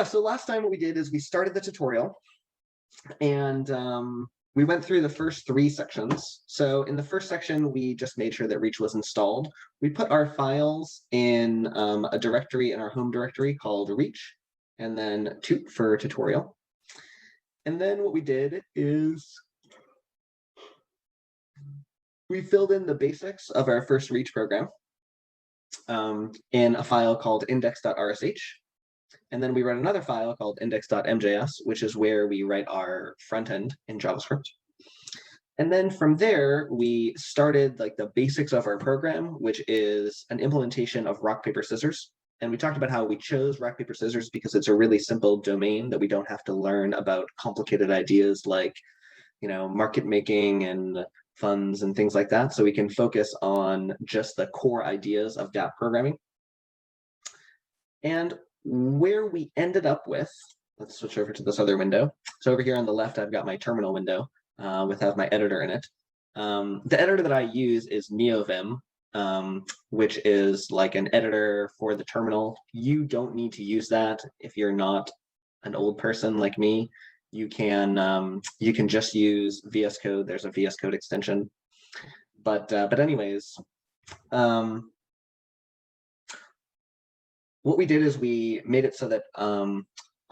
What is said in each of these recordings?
yeah, so last time what we did is we started the tutorial, and we went through the first 3 sections. So in the first section, we just made sure that Reach was installed. We put our files in a directory in our home directory called Reach, and then toot for tutorial. And then what we did is we filled in the basics of our first Reach program in a file called index.rsh. And then we write another file called index.mjs, which is where we write our front end in JavaScript. And then from there, we started like the basics of our program, which is an implementation of rock, paper, scissors. And we talked about how we chose rock, paper, scissors because it's a really simple domain that we don't have to learn about complicated ideas like, market making and funds and things like that. So we can focus on just the core ideas of dApp programming. And where we ended up with, let's switch over to this other window. So over here on the left, I've got my terminal window without my editor in it. The editor that I use is NeoVim, which is like an editor for the terminal. You don't need to use that if you're not an old person like me. You can just use VS Code. There's a VS Code extension. But anyways, what we did is we made it so that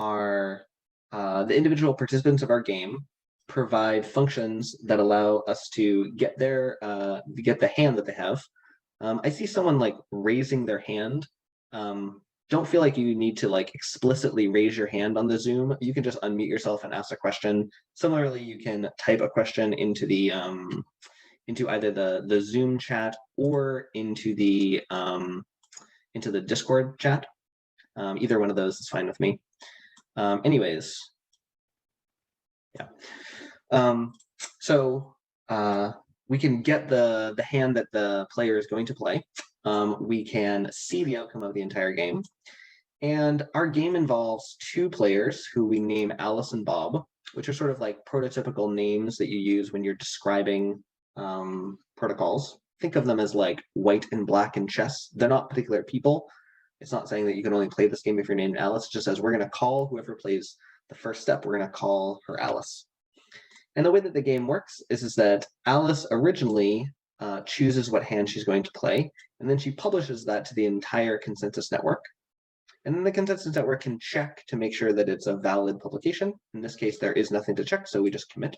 the individual participants of our game provide functions that allow us to get the hand that they have. I see someone like raising their hand. Don't feel like you need to like explicitly raise your hand on the Zoom. You can just unmute yourself and ask a question. Similarly, you can type a question into the into either the Zoom chat or into the Discord chat. Either one of those is fine with me. Anyways, yeah. So we can get the hand that the player is going to play. We can see the outcome of the entire game. And our game involves 2 players who we name Alice and Bob, which are sort of like prototypical names that you use when you're describing protocols. Think of them as like white and black in chess. They're not particular people. It's not saying that you can only play this game if you're named Alice. It just says we're going to call whoever plays the first step, we're going to call her Alice. And the way that the game works is that Alice originally chooses what hand she's going to play, and then she publishes that to the entire consensus network. And then the consensus network can check to make sure that it's a valid publication. In this case, there is nothing to check, so we just commit.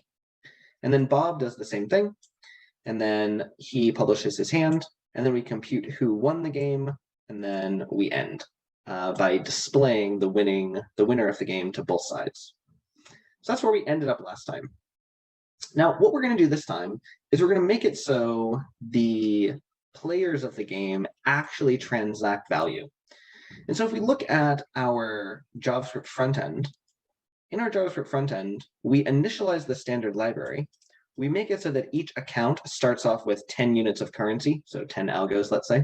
And then Bob does the same thing, and then he publishes his hand, and then we compute who won the game, and then we end by displaying the winner of the game to both sides. So that's where we ended up last time. Now, what we're going to do this time is we're going to make it so the players of the game actually transact value. And so if we look at our JavaScript front end, in our JavaScript front end, we initialize the standard library. We make it so that each account starts off with 10 units of currency, so 10 algos, let's say.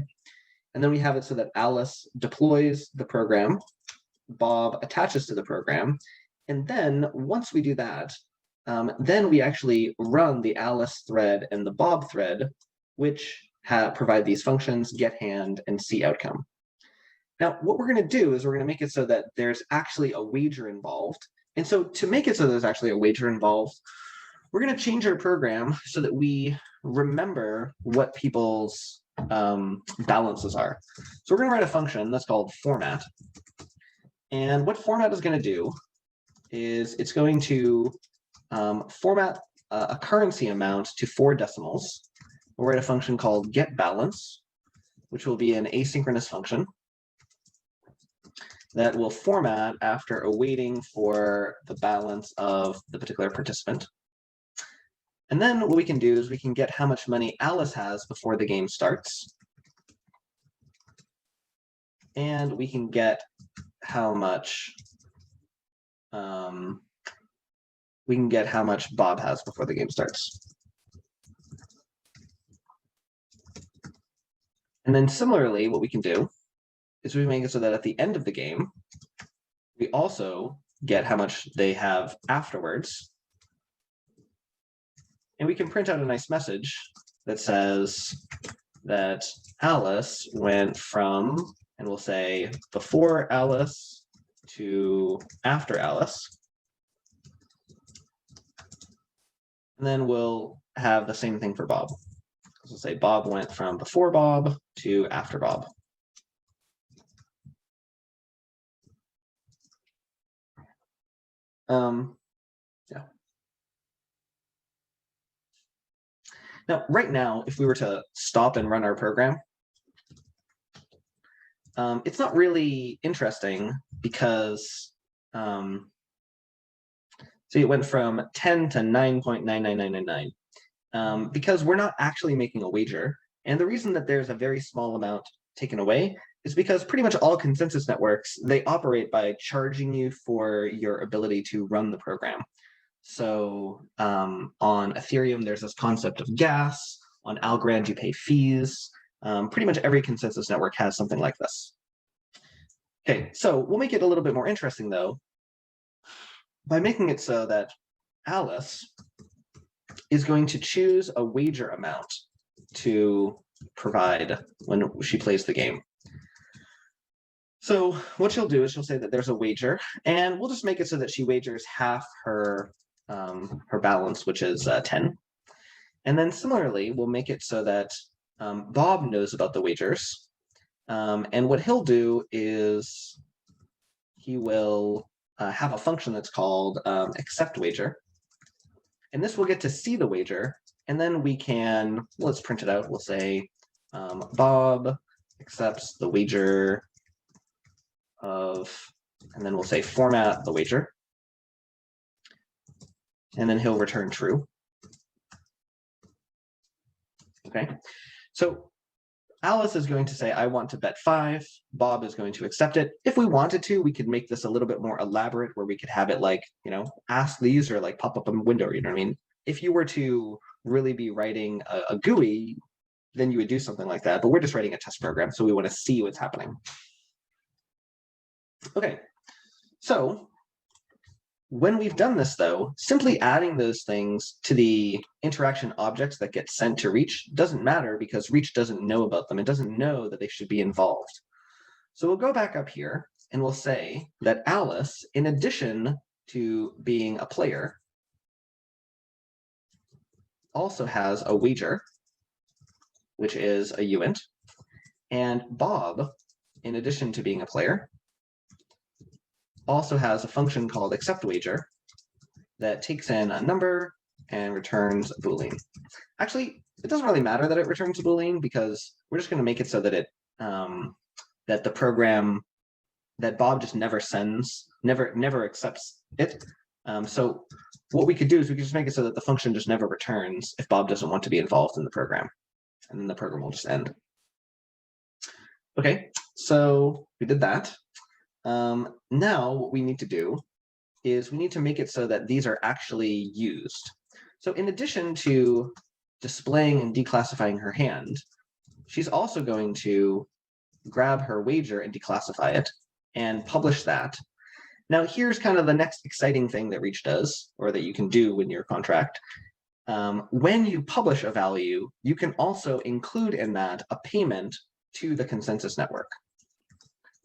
And then we have it so that Alice deploys the program, Bob attaches to the program, and then once we do that, then we actually run the Alice thread and the Bob thread, which provide these functions, getHand and seeOutcome. Now, what we're going to do is we're going to make it so that there's actually a wager involved. And so to make it so there's actually a wager involved, we're going to change our program so that we remember what people's balances are. So we're going to write a function that's called format. And what format is going to do is it's going to format a currency amount to 4 decimals. We'll write a function called getBalance, which will be an asynchronous function that will format after awaiting for the balance of the particular participant. And then what we can do is we can get how much money Alice has before the game starts. And we can get how much Bob has before the game starts. And then similarly, what we can do is we make it so that at the end of the game, we also get how much they have afterwards. And we can print out a nice message that says that Alice went from, and we'll say before Alice to after Alice. And then we'll have the same thing for Bob. So we'll say Bob went from before Bob to after Bob. Yeah. Now, right now, if we were to stop and run our program, it's not really interesting because so it went from 10 to 9.99999 because we're not actually making a wager. And the reason that there's a very small amount taken away is because pretty much all consensus networks, they operate by charging you for your ability to run the program. So on Ethereum, there's this concept of gas. On Algorand, you pay fees. Pretty much every consensus network has something like this. Okay, so we'll make it a little bit more interesting, though, by making it so that Alice is going to choose a wager amount to provide when she plays the game. So what she'll do is she'll say that there's a wager, and we'll just make it so that she wagers half her balance, which is 10. And then similarly, we'll make it so that Bob knows about the wagers. And what he'll do is he will have a function that's called accept wager. And this will get to see the wager. And then we can, let's print it out. We'll say Bob accepts the wager of, and then we'll say format the wager. And then he'll return true. Okay, so Alice is going to say, I want to bet 5. Bob is going to accept it. If we wanted to, we could make this a little bit more elaborate where we could have it like, ask the user, like pop up a window, you know what I mean? If you were to really be writing a GUI, then you would do something like that. But we're just writing a test program, so we want to see what's happening. Okay, so when we've done this, though, simply adding those things to the interaction objects that get sent to Reach doesn't matter because Reach doesn't know about them. It doesn't know that they should be involved. So we'll go back up here and we'll say that Alice, in addition to being a player, also has a wager, which is a uint. And Bob, in addition to being a player, also has a function called accept wager that takes in a number and returns a Boolean. Actually, it doesn't really matter that it returns a Boolean because we're just going to make it so that it that the program that Bob just never sends, never accepts it. So what we could do is we could just make it so that the function just never returns if Bob doesn't want to be involved in the program, and then the program will just end. Okay, so we did that. Now what we need to do is we need to make it so that these are actually used. So in addition to displaying and declassifying her hand, she's also going to grab her wager and declassify it and publish that. Now here's kind of the next exciting thing that Reach does, or that you can do in your contract. When you publish a value, you can also include in that a payment to the consensus network.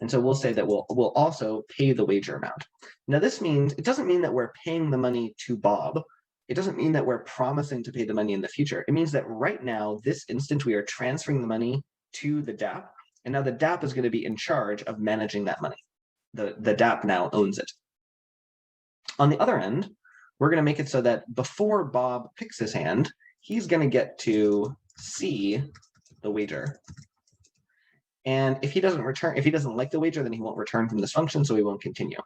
And so we'll say that we'll also pay the wager amount. Now this means, it doesn't mean that we're paying the money to Bob. It doesn't mean that we're promising to pay the money in the future. It means that right now, this instant, we are transferring the money to the DApp. And now the DApp is going to be in charge of managing that money. The DApp now owns it. On the other end, we're going to make it so that before Bob picks his hand, he's going to get to see the wager. And if he doesn't like the wager, then he won't return from this function, so he won't continue.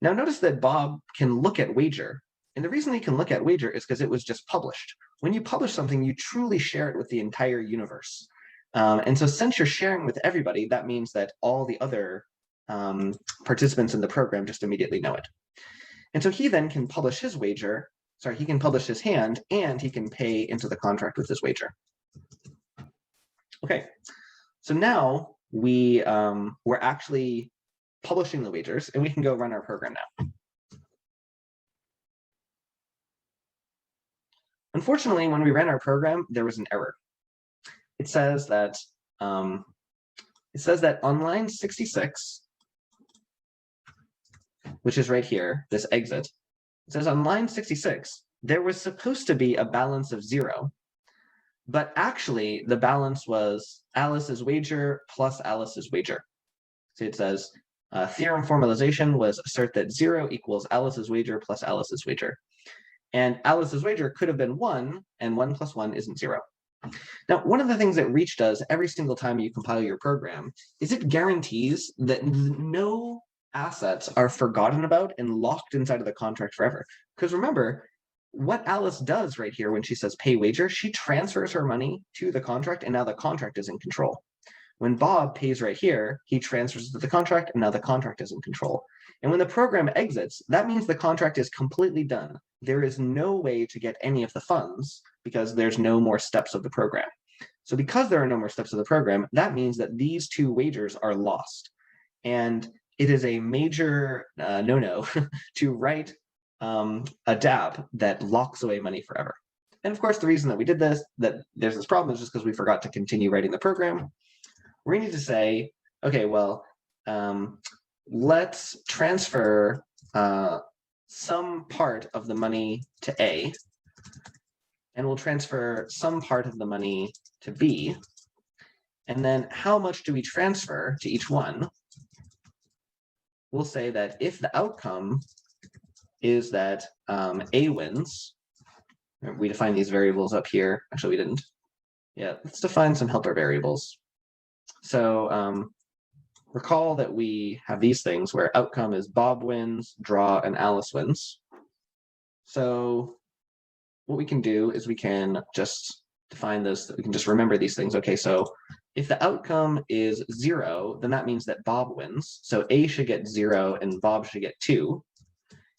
Now notice that Bob can look at wager. And the reason he can look at wager is because it was just published. When you publish something, you truly share it with the entire universe. And so since you're sharing with everybody, that means that all the other participants in the program just immediately know it. And so he then can publish his wager, he can publish his hand, and he can pay into the contract with his wager. Okay. So now we're actually publishing the wagers, and we can go run our program now. Unfortunately, when we ran our program, there was an error. It says that on line 66, which is right here, this exit, it says on line 66, there was supposed to be a balance of 0, but actually the balance was Alice's wager plus Alice's wager. So it says, theorem formalization was assert that 0 equals Alice's wager plus Alice's wager. And Alice's wager could have been 1, and 1 plus 1 isn't 0. Now, one of the things that Reach does every single time you compile your program is it guarantees that no assets are forgotten about and locked inside of the contract forever. Because remember, what Alice does right here when she says pay wager, she transfers her money to the contract, and now the contract is in control. When Bob pays right here, he transfers it to the contract, and now the contract is in control. And when the program exits, that means the contract is completely done. There is no way to get any of the funds because there's no more steps of the program. So because there are no more steps of the program, that means that these two wagers are lost. And it is a major no-no to write a DApp that locks away money forever. And of course, the reason that we did this, that there's this problem, is just because we forgot to continue writing the program. We need to say, okay, well, let's transfer some part of the money to A, and we'll transfer some part of the money to B. And then how much do we transfer to each one? We'll say that if the outcome is that A wins, we define these variables up here. Actually, we didn't. Yeah, let's define some helper variables. So recall that we have these things where outcome is Bob wins, draw, and Alice wins. So what we can do is we can just define this, we can just remember these things. Okay, so if the outcome is 0, then that means that Bob wins. So A should get 0 and Bob should get 2.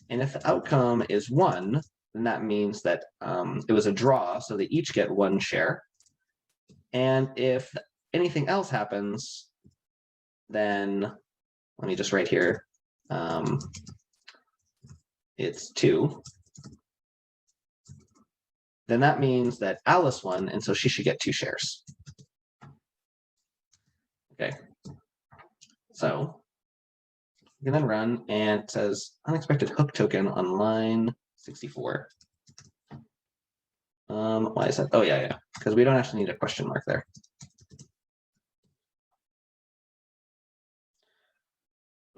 And if the outcome is 1, then that means that it was a draw, so they each get 1 share. And if anything else happens, then let me just write here, it's 2. Then that means that Alice won, and so she should get 2 shares. Okay, so you can then run, and it says unexpected hook token on line 64. Why is that? Oh, yeah, because we don't actually need a question mark there.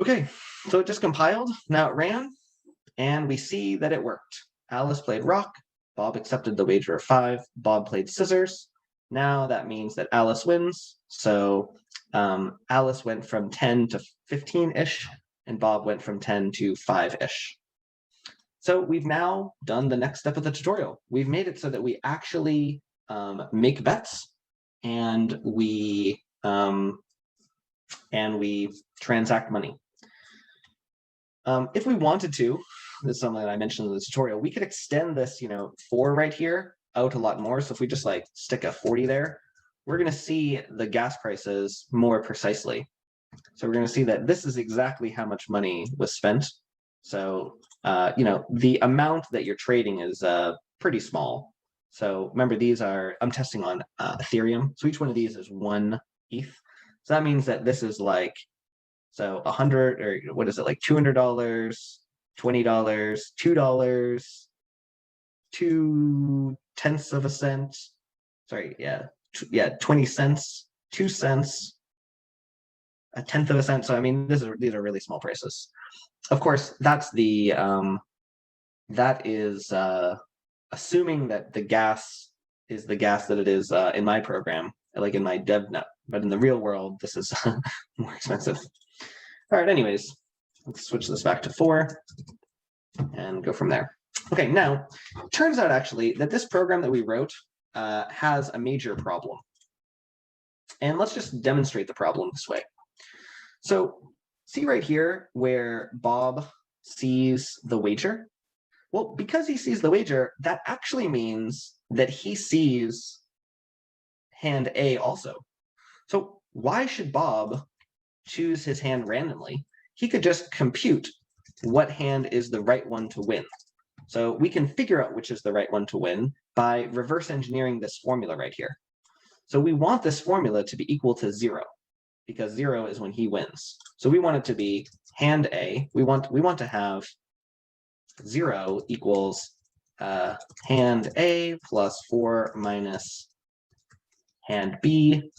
Okay, so it just compiled, now it ran, and we see that it worked. Alice played rock, Bob accepted the wager of 5, Bob played scissors. Now that means that Alice wins, so Alice went from 10 to 15-ish, and Bob went from 10 to 5-ish. So we've now done the next step of the tutorial. We've made it so that we actually make bets, and we transact money. If we wanted to, this is something that I mentioned in the tutorial, we could extend this, 4 right here out a lot more. So if we just like stick a 40 there, we're going to see the gas prices more precisely. So we're going to see that this is exactly how much money was spent. So, the amount that you're trading is pretty small. So remember, these are, I'm testing on Ethereum. So each one of these is 1 ETH. So that means that this is like, so 100, or what is it, like $200, $20, $2, 0.2 of a cent. Sorry, 20 cents, 2 cents, 1/10 of a cent. So I mean, these are really small prices. Of course, that's the that is assuming that the gas is the gas that it is in my program, like in my dev net. But in the real world, this is more expensive. All right, anyways, let's switch this back to 4 and go from there. Okay, now, it turns out actually that this program that we wrote has a major problem. And let's just demonstrate the problem this way. So see right here where Bob sees the wager? Well, because he sees the wager, that actually means that he sees hand A also. So why should Bob choose his hand randomly? He could just compute what hand is the right one to win. So we can figure out which is the right one to win by reverse engineering this formula right here. So we want this formula to be equal to 0. because 0 is when he wins. So we want it to be hand A. We want to have 0 equals hand A plus 4 minus hand B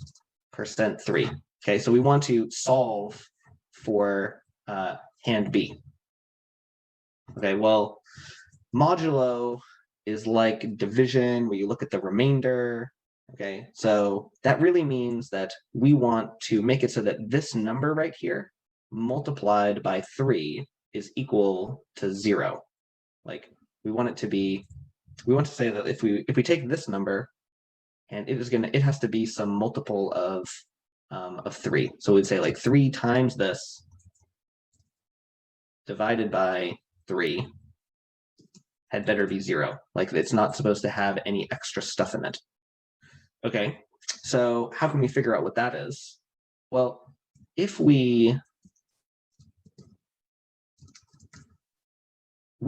%3. Okay, so we want to solve for hand B. Okay, well, modulo is like division, where you look at the remainder. Okay, so that really means that we want to make it so that this number right here multiplied by 3 is equal to 0. Like we want to say that if we take this number and it has to be some multiple of 3. So we'd say like 3 times this divided by 3 had better be 0. Like it's not supposed to have any extra stuff in it. Okay, so how can we figure out what that is? Well, if we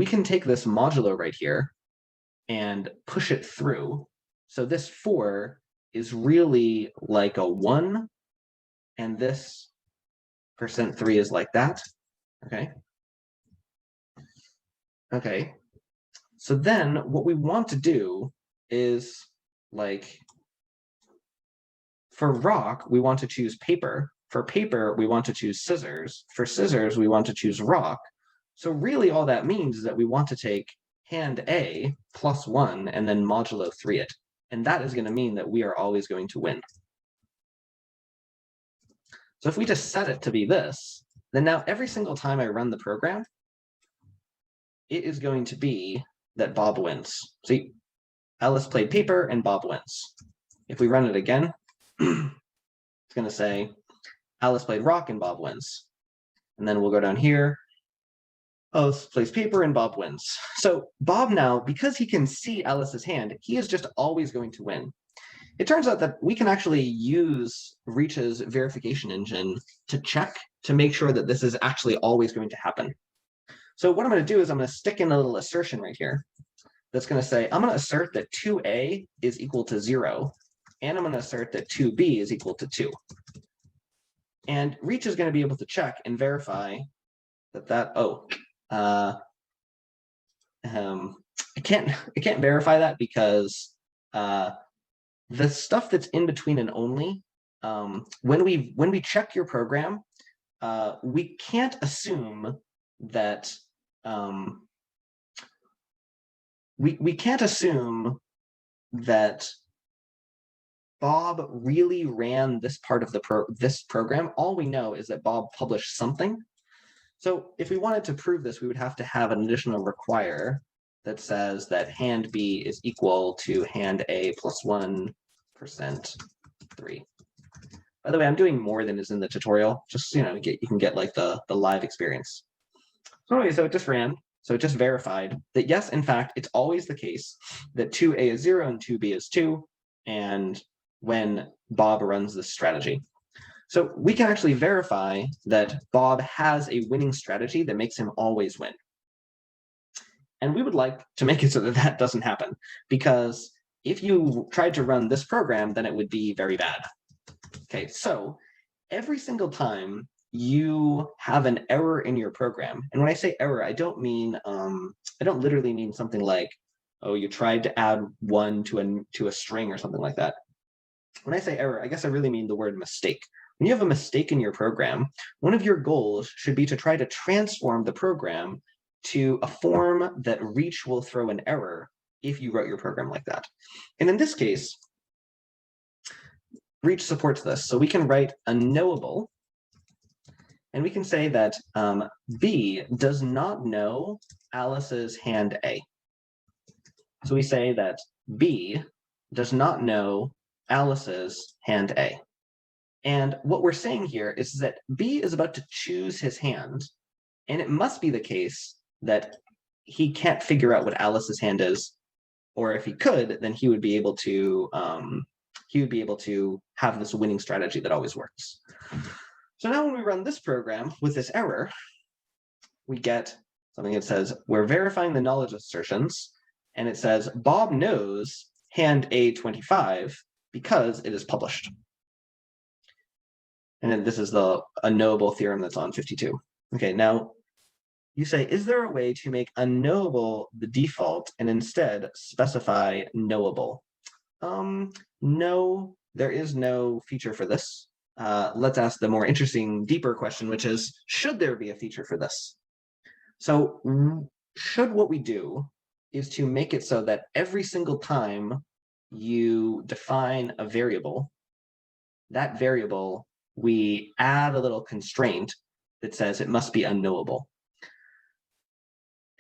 can take this modulo right here and push it through. So this 4 is really like a 1, and this %3 is like that. Okay. Okay. So then what we want to do is, like, for rock, we want to choose paper. For paper, we want to choose scissors. For scissors, we want to choose rock. So really all that means is that we want to take hand A plus 1 and then modulo 3 it. And that is going to mean that we are always going to win. So if we just set it to be this, then now every single time I run the program, it is going to be that Bob wins. See, Alice played paper and Bob wins. If we run it again, it's going to say Alice played rock and Bob wins. And then we'll go down here. Alice plays paper and Bob wins. So Bob now, because he can see Alice's hand, he is just always going to win. It turns out that we can actually use Reach's verification engine to check to make sure that this is actually always going to happen. So what I'm going to do is I'm going to stick in a little assertion right here that's going to say, I'm going to assert that 2A is equal to 0, and I'm going to assert that 2B is equal to 2. And Reach is going to be able to check and verify that I can't verify that because the stuff that's in between and only, when we check your program, we can't assume that we can't assume that Bob really ran this part of this program. All we know is that Bob published something. So if we wanted to prove this, we would have to have an additional require that says that hand B is equal to hand A plus 1% 3. By the way, I'm doing more than is in the tutorial, just you can get like the live experience. So anyway, so it just ran. So it just verified that yes, in fact, it's always the case that 2A is 0 and 2B is 2, and when Bob runs this strategy. So we can actually verify that Bob has a winning strategy that makes him always win. And we would like to make it so that that doesn't happen, because if you tried to run this program, then it would be very bad. Okay, so every single time you have an error in your program, and when I say error, I don't literally mean something like, oh, you tried to add 1 to a string or something like that. When I say error, I guess I really mean the word mistake. When you have a mistake in your program, one of your goals should be to try to transform the program to a form that Reach will throw an error if you wrote your program like that. And in this case, Reach supports this. So we can write a knowable, and we can say that B does not know Alice's hand A. So we say that B does not know Alice's hand A. And what we're saying here is that B is about to choose his hand, and it must be the case that he can't figure out what Alice's hand is, or if he could, then he would be able to have this winning strategy that always works. So now when we run this program with this error, we get something that says, we're verifying the knowledge assertions, and it says, Bob knows hand A25 because it is published. And then this is a knowable theorem that's on 52. Okay, now you say, is there a way to make unknowable the default and instead specify knowable? No, there is no feature for this. Let's ask the more interesting, deeper question, which is, should there be a feature for this? So should what we do is to make it so that every single time you define a variable, that variable, we add a little constraint that says it must be unknowable.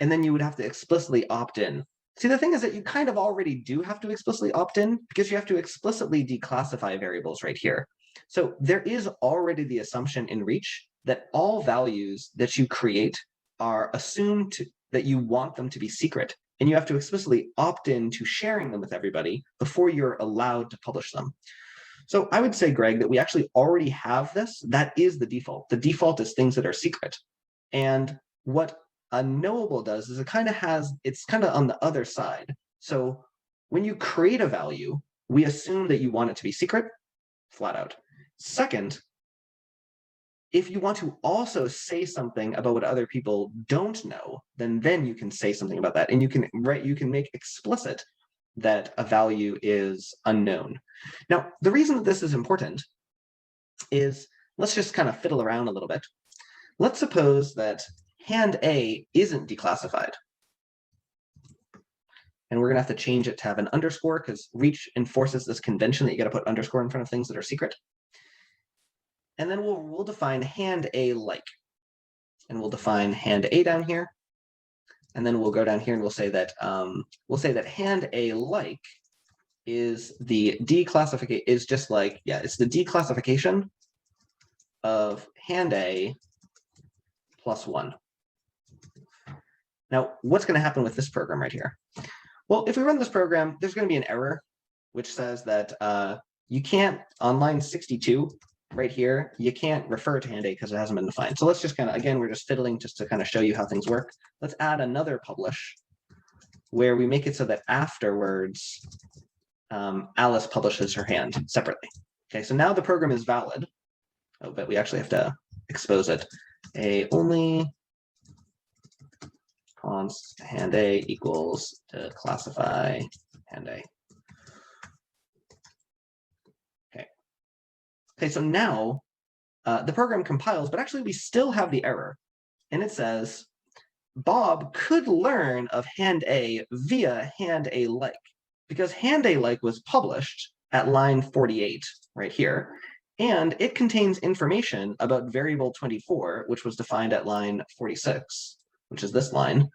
And then you would have to explicitly opt in. See, the thing is that you kind of already do have to explicitly opt in because you have to explicitly declassify variables right here. So there is already the assumption in Reach that all values that you create are assumed that you want them to be secret, and you have to explicitly opt in to sharing them with everybody before you're allowed to publish them. So I would say, Greg, that we actually already have this. That is the default. The default is things that are secret. And what unknowable does is it's kind of on the other side. So when you create a value, we assume that you want it to be secret, flat out. Second, if you want to also say something about what other people don't know, then you can say something about that. And you can make explicit that a value is unknown. Now, the reason that this is important is, let's just kind of fiddle around a little bit. Let's suppose that hand A isn't declassified. And we're going to have to change it to have an underscore because Reach enforces this convention that you got to put underscore in front of things that are secret. And then we'll define hand A like. And we'll define hand A down here. And then we'll go down here and we'll say that hand A like is the declassification, is just like, yeah, it's the declassification of hand A plus 1. Now, what's going to happen with this program right here? Well, if we run this program, there's going to be an error which says that you can't, on line 62 right here, you can't refer to hand A because it hasn't been defined. So let's just kind of, again, we're just fiddling just to kind of show you how things work. Let's add another publish where we make it so that afterwards, Alice publishes her hand separately. Okay, so now the program is valid. Oh, but we actually have to expose it. Only const hand A equals to classify hand A. Okay, so now the program compiles, but actually we still have the error. And it says, Bob could learn of hand A via hand A like, because hand A like was published at line 48 right here. And it contains information about variable 24, which was defined at line 46, which is this line.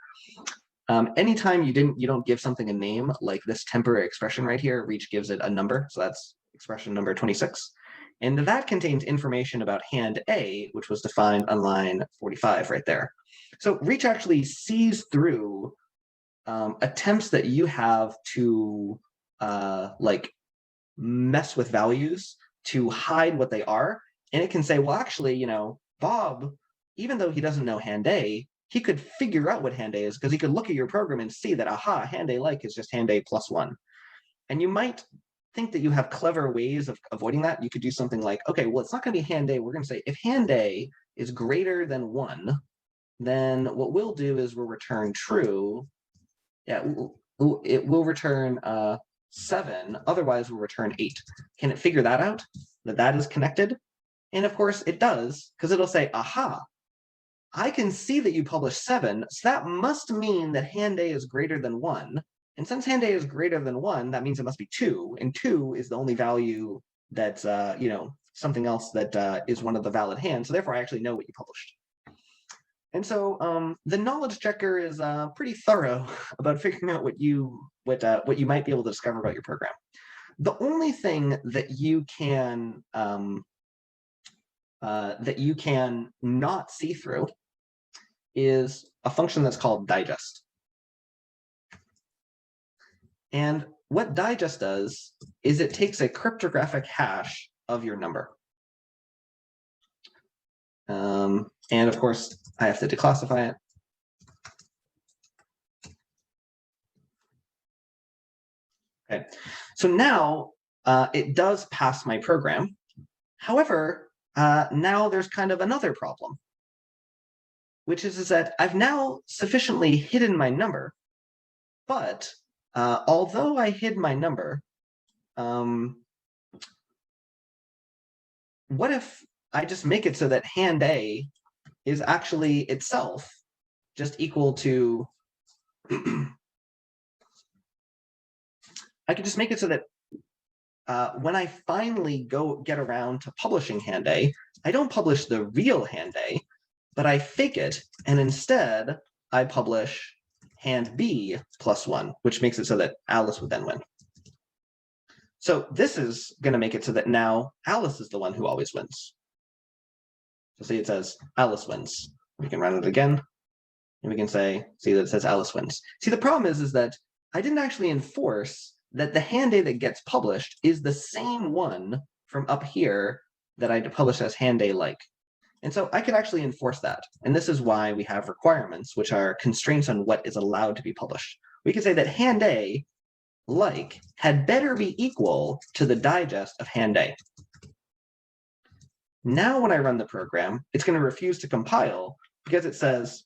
Anytime you don't give something a name, like this temporary expression right here, Reach gives it a number. So that's expression number 26. And that contains information about hand A, which was defined on line 45 right there. So Reach actually sees through attempts that you have to like mess with values to hide what they are. And it can say, well, actually, you know, Bob, even though he doesn't know hand A, he could figure out what hand A is because he could look at your program and see that, aha, hand A like is just hand A plus 1. And you might think that you have clever ways of avoiding that. You could do something like, okay, well, it's not going to be hand A. We're going to say if hand A is greater than 1, then what we'll do is we'll return true. Yeah, it will return 7. Otherwise, we'll return 8. Can it figure that out? That is connected? And of course, it does, because it'll say, aha, I can see that you published 7, so that must mean that hand A is greater than 1. And since hand A is greater than 1, that means it must be 2. And 2 is the only value that's, you know, something else that is one of the valid hands. So therefore, I actually know what you published. And so the knowledge checker is pretty thorough about figuring out what you might be able to discover about your program. The only thing that you can not see through is a function that's called digest. And what digest does is it takes a cryptographic hash of your number. And of course, I have to declassify it. Okay, so now it does pass my program. However, now there's kind of another problem, which is that I've now sufficiently hidden my number, but although I hid my number, what if I just make it so that hand A is actually itself just equal to, I could just make it so that when I finally get around to publishing hand A, I don't publish the real hand A, but I fake it, and instead I publish hand B +1, which makes it so that Alice would then win. So this is going to make it so that now Alice is the one who always wins. So see, it says Alice wins. We can run it again, and we can see that it says Alice wins. See, the problem is that I didn't actually enforce that the hand A that gets published is the same one from up here that I published as hand A like. And so I could actually enforce that. And this is why we have requirements, which are constraints on what is allowed to be published. We could say that hand A like had better be equal to the digest of hand A. Now when I run the program, it's going to refuse to compile because it says,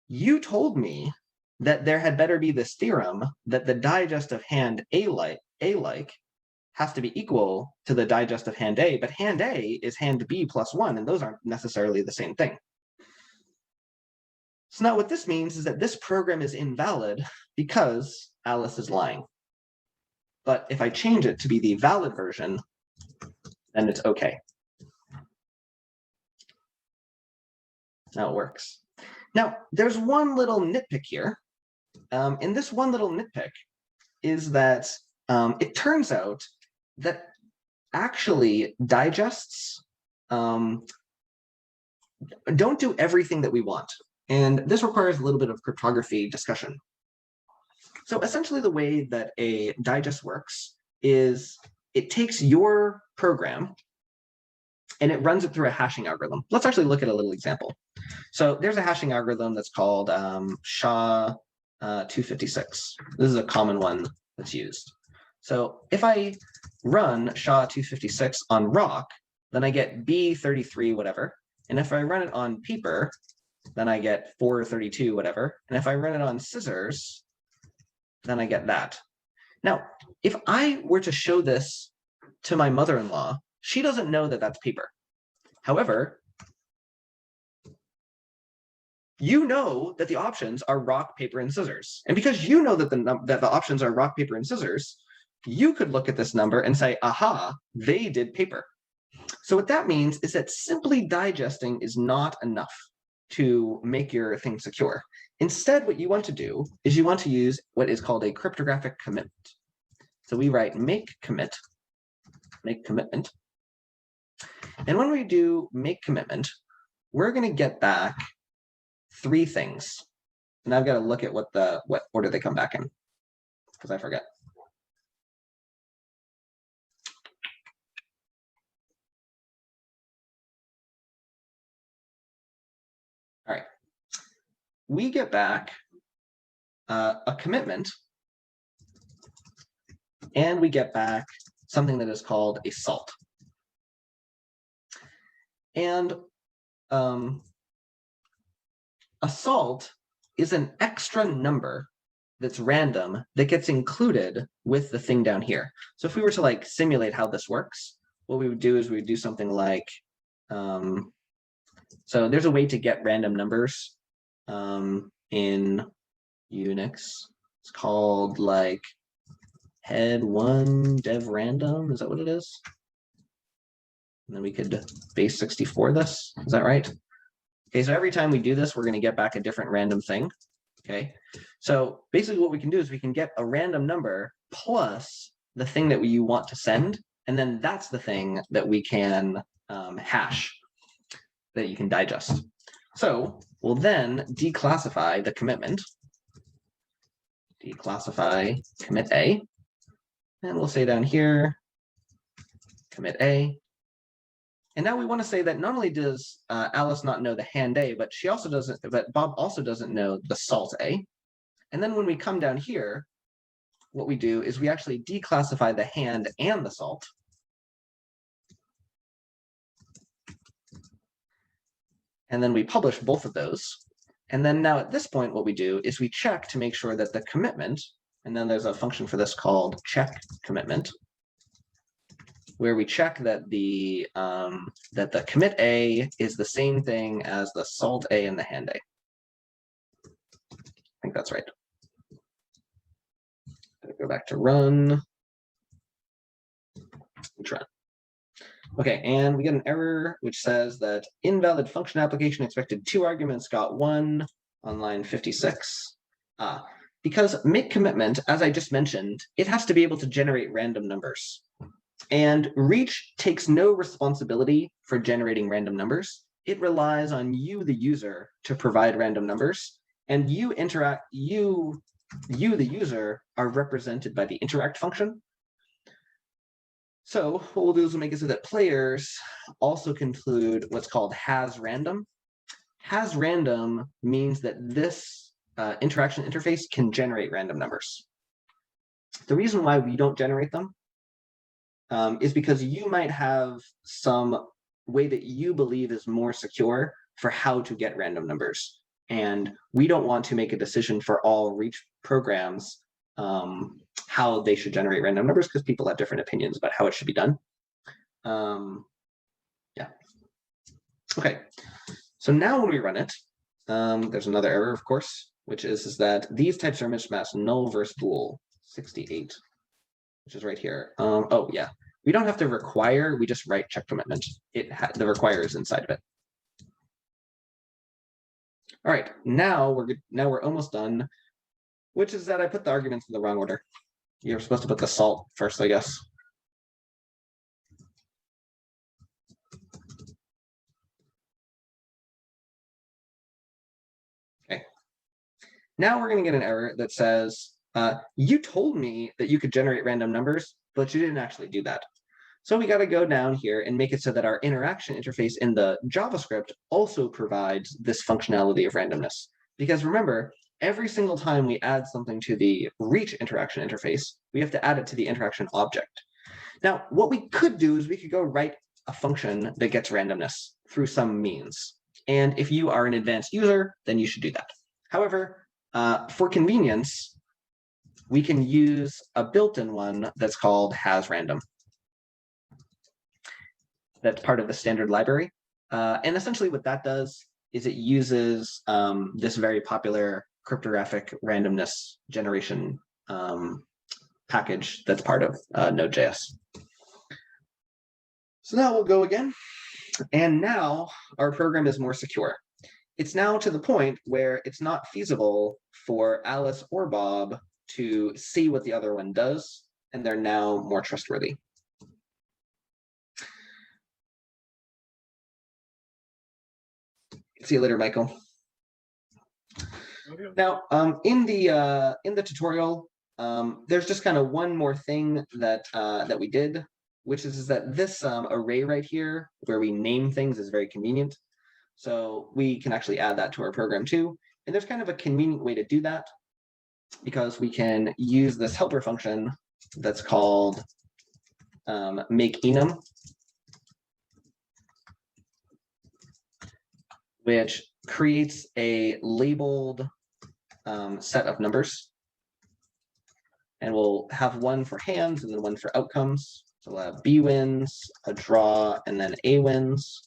you told me that there had better be this theorem that the digest of hand A like has to be equal to the digest of hand A, but hand A is hand B +1, and those aren't necessarily the same thing. So now what this means is that this program is invalid because Alice is lying. But if I change it to be the valid version, then it's okay. Now it works. Now, there's one little nitpick here. And this one little nitpick is that it turns out that actually digests don't do everything that we want. And this requires a little bit of cryptography discussion. So essentially the way that a digest works is it takes your program and it runs it through a hashing algorithm. Let's actually look at a little example. So there's a hashing algorithm that's called SHA-256. This is a common one that's used. So if I run SHA-256 on rock, then I get B33 whatever. And if I run it on paper, then I get 432 whatever. And if I run it on scissors, then I get that. Now, if I were to show this to my mother-in-law, she doesn't know that that's paper. However, you know that the options are rock, paper, and scissors. And because you know that the options are rock, paper, and scissors, you could look at this number and say, aha, they did paper. So what that means is that simply digesting is not enough to make your thing secure. Instead, what you want to do is you want to use what is called a cryptographic commitment. So we write make commitment. And when we do make commitment, we're going to get back three things. And I've got to look at what order they come back in, because I forget. All right. We get back a commitment, and we get back something that is called a salt. And a salt is an extra number that's random that gets included with the thing down here. So if we were to like simulate how this works, what we would do is we would do something like, so there's a way to get random numbers in Unix. It's called like head1 dev random. Is that what it is? And then we could base 64 this. Is that right? Okay, so every time we do this, we're going to get back a different random thing. Okay, so basically what we can do is we can get a random number plus the thing that you want to send, and then that's the thing that we can hash, that you can digest. So we'll then declassify the commitment, declassify commit A, and we'll say down here, commit A. And now we want to say that not only does Alice not know the hand A, but she also doesn't, but Bob also doesn't know the salt A. And then when we come down here, what we do is we actually declassify the hand and the salt. and then we publish both of those. And then now at this point, what we do is we check to make sure that the commitment, and then there's a function for this called check commitment, where we check that the commit A is the same thing as the salt A and the hand A. I think that's right. Go back to run. Let's run. Okay, and we get an error which says that invalid function application expected 2 arguments, got 1 on line 56. Because make commitment, as I just mentioned, it has to be able to generate random numbers. And reach takes no responsibility for generating random numbers. It relies on you, the user, to provide random numbers. And you, the user, are represented by the interact function. So what we'll do is we'll make it so that players also conclude what's called has random. Has random means that this interaction interface can generate random numbers. The reason why we don't generate them is because you might have some way that you believe is more secure for how to get random numbers. And we don't want to make a decision for all reach programs how they should generate random numbers, because people have different opinions about how it should be done. Yeah. Okay. So now when we run it, there's another error, of course, which is that these types are mismatched null versus bool 68, which is right here. Oh yeah, we don't have to require, we just write check commitment. The require is inside of it. All right, now we're almost done, which is that I put the arguments in the wrong order. You're supposed to put the salt first, I guess. Okay. Now we're going to get an error that says, you told me that you could generate random numbers, but you didn't actually do that. So we got to go down here and make it so that our interaction interface in the JavaScript also provides this functionality of randomness. Because remember, every single time we add something to the reach interaction interface, we have to add it to the interaction object. Now, what we could do is we could go write a function that gets randomness through some means. And if you are an advanced user, then you should do that. However, for convenience, we can use a built-in one that's called hasRandom. That's part of the standard library. And essentially what that does is it uses this very popular cryptographic randomness generation package that's part of Node.js. So now we'll go again. And now our program is more secure. It's now to the point where it's not feasible for Alice or Bob to see what the other one does, and they're now more trustworthy. See you later, Michael. Now, in the tutorial, there's just kind of one more thing that we did, which is that this array right here, where we name things, is very convenient. So we can actually add that to our program too. And there's kind of a convenient way to do that, because we can use this helper function that's called make enum, which creates a labeled set of numbers. And we'll have one for hands and then one for outcomes. So we'll have B wins, a draw, and then A wins.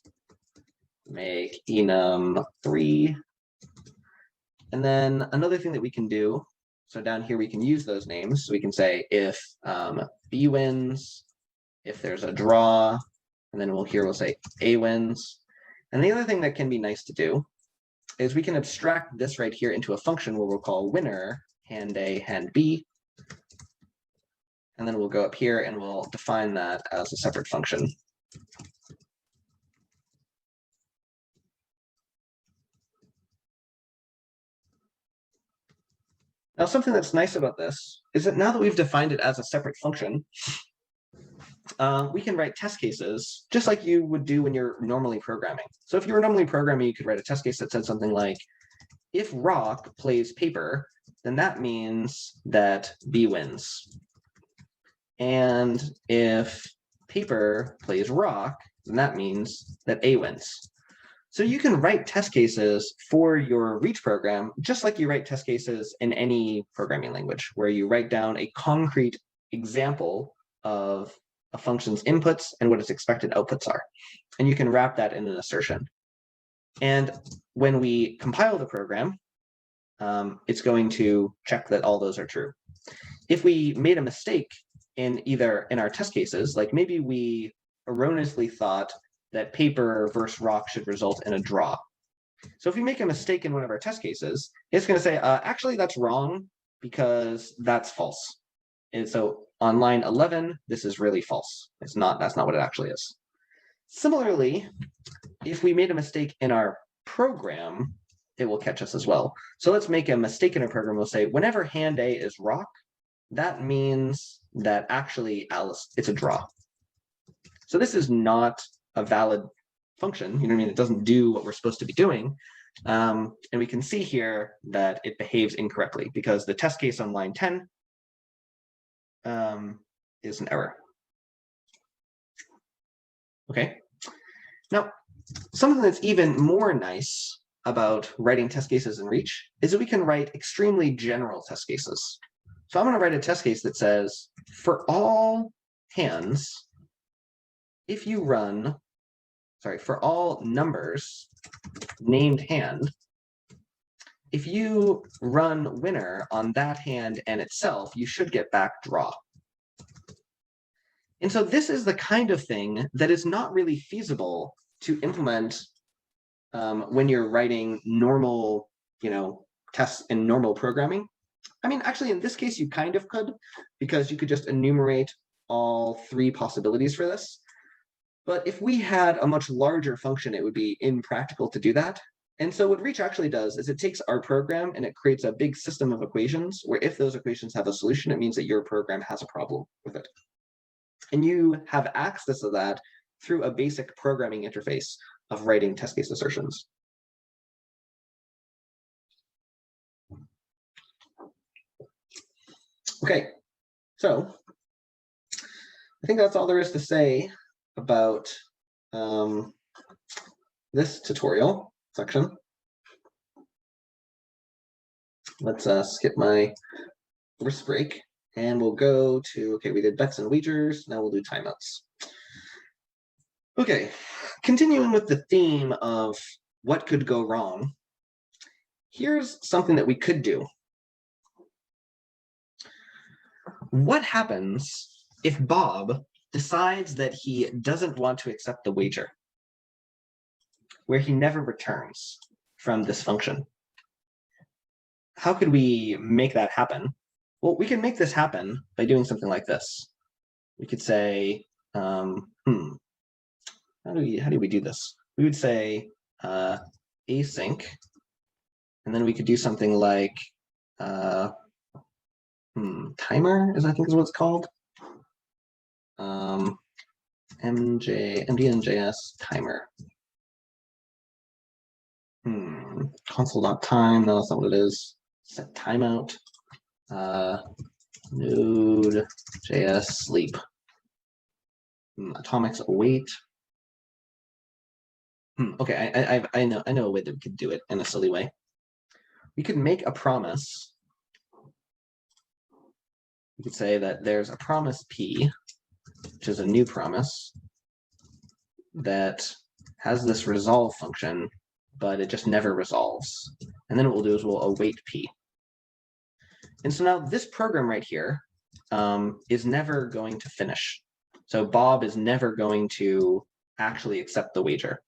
Make enum 3. And then another thing that we can do, so down here we can use those names. So we can say if B wins, if there's a draw, and then we'll say A wins. And the other thing that can be nice to do is we can abstract this right here into a function where we'll call winner hand A, hand B. And then we'll go up here and we'll define that as a separate function. Now, something that's nice about this is that now that we've defined it as a separate function, we can write test cases just like you would do when you're normally programming. So if you were normally programming, you could write a test case that said something like, if rock plays paper, then that means that B wins. And if paper plays rock, then that means that A wins. So you can write test cases for your reach program, just like you write test cases in any programming language, where you write down a concrete example of a function's inputs and what its expected outputs are. And you can wrap that in an assertion. And when we compile the program, it's going to check that all those are true. If we made a mistake in our test cases, like maybe we erroneously thought that paper versus rock should result in a draw. So if we make a mistake in one of our test cases, it's going to say, actually, that's wrong because that's false. And so on line 11, this is really false. That's not what it actually is. Similarly, if we made a mistake in our program, it will catch us as well. So let's make a mistake in our program. We'll say, whenever hand A is rock, that means that actually Alice, it's a draw. So this is not a valid function. You know what I mean? It doesn't do what we're supposed to be doing. And we can see here that it behaves incorrectly because the test case on line 10 is an error. Okay. Now, something that's even more nice about writing test cases in Reach is that we can write extremely general test cases. So I'm going to write a test case that says, for all hands, if you run, for all numbers named hand, if you run winner on that hand and itself, you should get back draw. And so this is the kind of thing that is not really feasible to implement when you're writing normal, tests in normal programming. I mean, actually, in this case, you kind of could, because you could just enumerate all three possibilities for this. But if we had a much larger function, it would be impractical to do that. And so what Reach actually does is it takes our program and it creates a big system of equations where if those equations have a solution, it means that your program has a problem with it. And you have access to that through a basic programming interface of writing test case assertions. Okay, so I think that's all there is to say about this tutorial section. Let's skip my first break and we'll go to, okay, we did bets and wagers, now we'll do timeouts. Okay, continuing with the theme of what could go wrong, here's something that we could do. What happens if Bob decides that he doesn't want to accept the wager, where he never returns from this function? How could we make that happen? Well, we can make this happen by doing something like this. We could say, how do we do this? We would say async, and then we could do something like timer, I think is what it's called. MDNJS timer. Console.time, no, that's not what it is. Set timeout. Node.js sleep. Atomics await. Okay, I know a way that we could do it in a silly way. We could make a promise. We could say that there's a promise P, which is a new promise, that has this resolve function, but it just never resolves. And then what we'll do is we'll await P. And so now this program right here is never going to finish. So Bob is never going to actually accept the wager.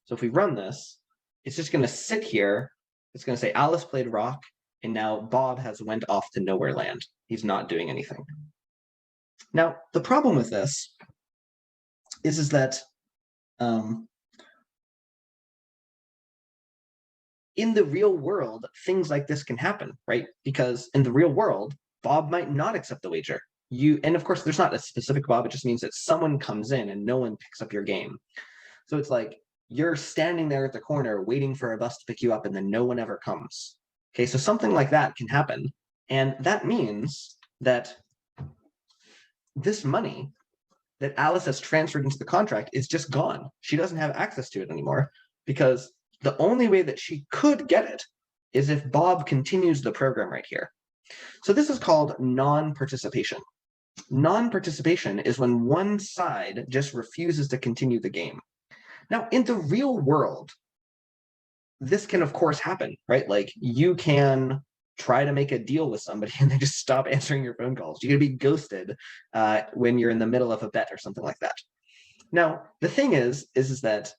So if we run this, it's just going to sit here. It's going to say Alice played rock, and now Bob has went off to nowhere land. He's not doing anything. Now, the problem with this is that in the real world, things like this can happen, right? Because in the real world, Bob might not accept the wager. And of course, there's not a specific Bob. It just means that someone comes in and no one picks up your game. So it's like you're standing there at the corner waiting for a bus to pick you up and then no one ever comes. Okay, so something like that can happen. And that means that this money that Alice has transferred into the contract is just gone. She doesn't have access to it anymore because the only way that she could get it is if Bob continues the program right here. So this is called non-participation. Non-participation is when one side just refuses to continue the game. Now, in the real world, this can, of course, happen, right? Like, you can try to make a deal with somebody and they just stop answering your phone calls. You're going to be ghosted when you're in the middle of a bet or something like that. Now, the thing is that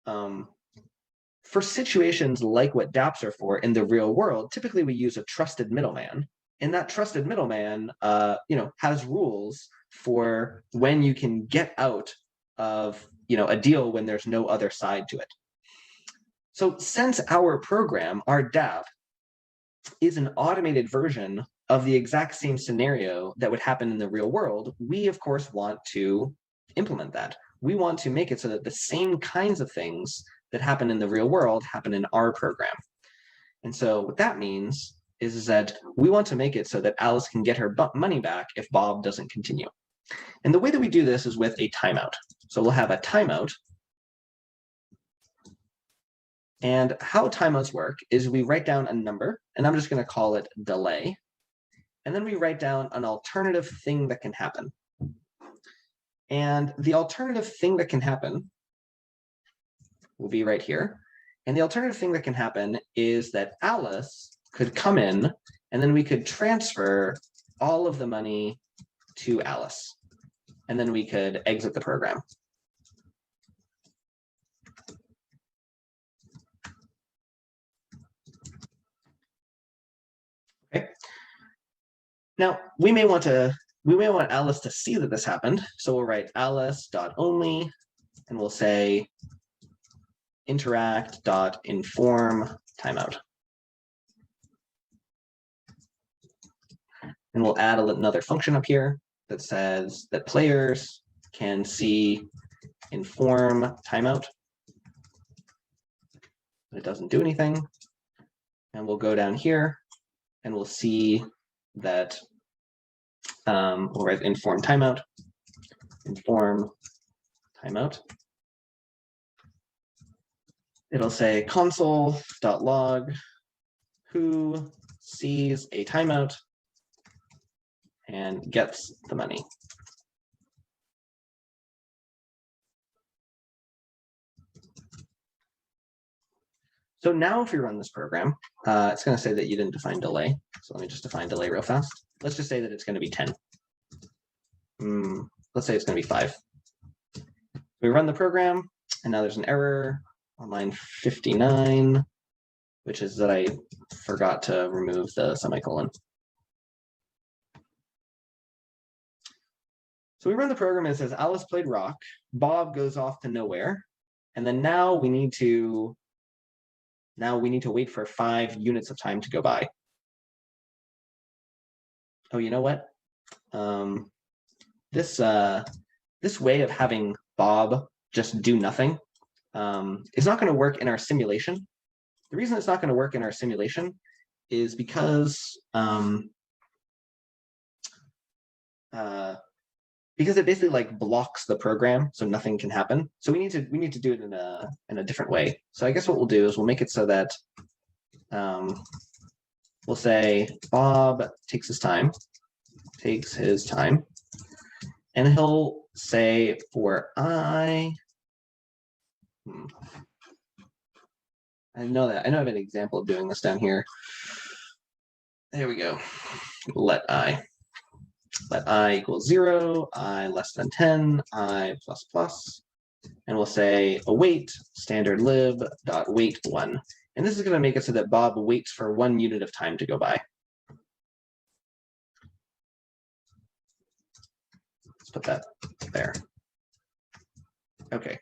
for situations like what dApps are for in the real world, typically we use a trusted middleman. And that trusted middleman, has rules for when you can get out of, a deal when there's no other side to it. So since our program, our dApp, is an automated version of the exact same scenario that would happen in the real world, we, of course, want to implement that. We want to make it so that the same kinds of things that happen in the real world happen in our program. And so what that means is that we want to make it so that Alice can get her money back if Bob doesn't continue. And the way that we do this is with a timeout. So we'll have a timeout. And how timeouts work is we write down a number, and I'm just going to call it delay. And then we write down an alternative thing that can happen. And the alternative thing that can happen will be right here. And the alternative thing that can happen is that Alice could come in, and then we could transfer all of the money to Alice. And then we could exit the program. Okay. Now we may want Alice to see that this happened. So we'll write alice.only, and we'll say interact.inform timeout. And we'll add another function up here that says that players can see inform timeout. It doesn't do anything. And we'll go down here and we'll see that we'll write inform timeout. It'll say console.log who sees a timeout and gets the money. So now if we run this program, it's going to say that you didn't define delay. So let me just define delay real fast. Let's just say that it's going to be 10. Let's say it's going to be 5. We run the program, and now there's an error on line 59, which is that I forgot to remove the semicolon. So we run the program and it says Alice played rock, Bob goes off to nowhere, and then now we need to wait for 5 units of time to go by. Oh, you know what? This way of having Bob just do nothing is not going to work in our simulation. The reason it's not going to work in our simulation is because it basically like blocks the program, so nothing can happen. So we need to do it in a different way. So I guess what we'll do is we'll make it so that we'll say Bob takes his time, and he'll say for I know I have an example of doing this down here. There we go. Let I equals 0, I less than 10, I plus plus, and we'll say await standard lib dot wait 1. And this is going to make it so that Bob waits for 1 unit of time to go by. Let's put that there. Okay.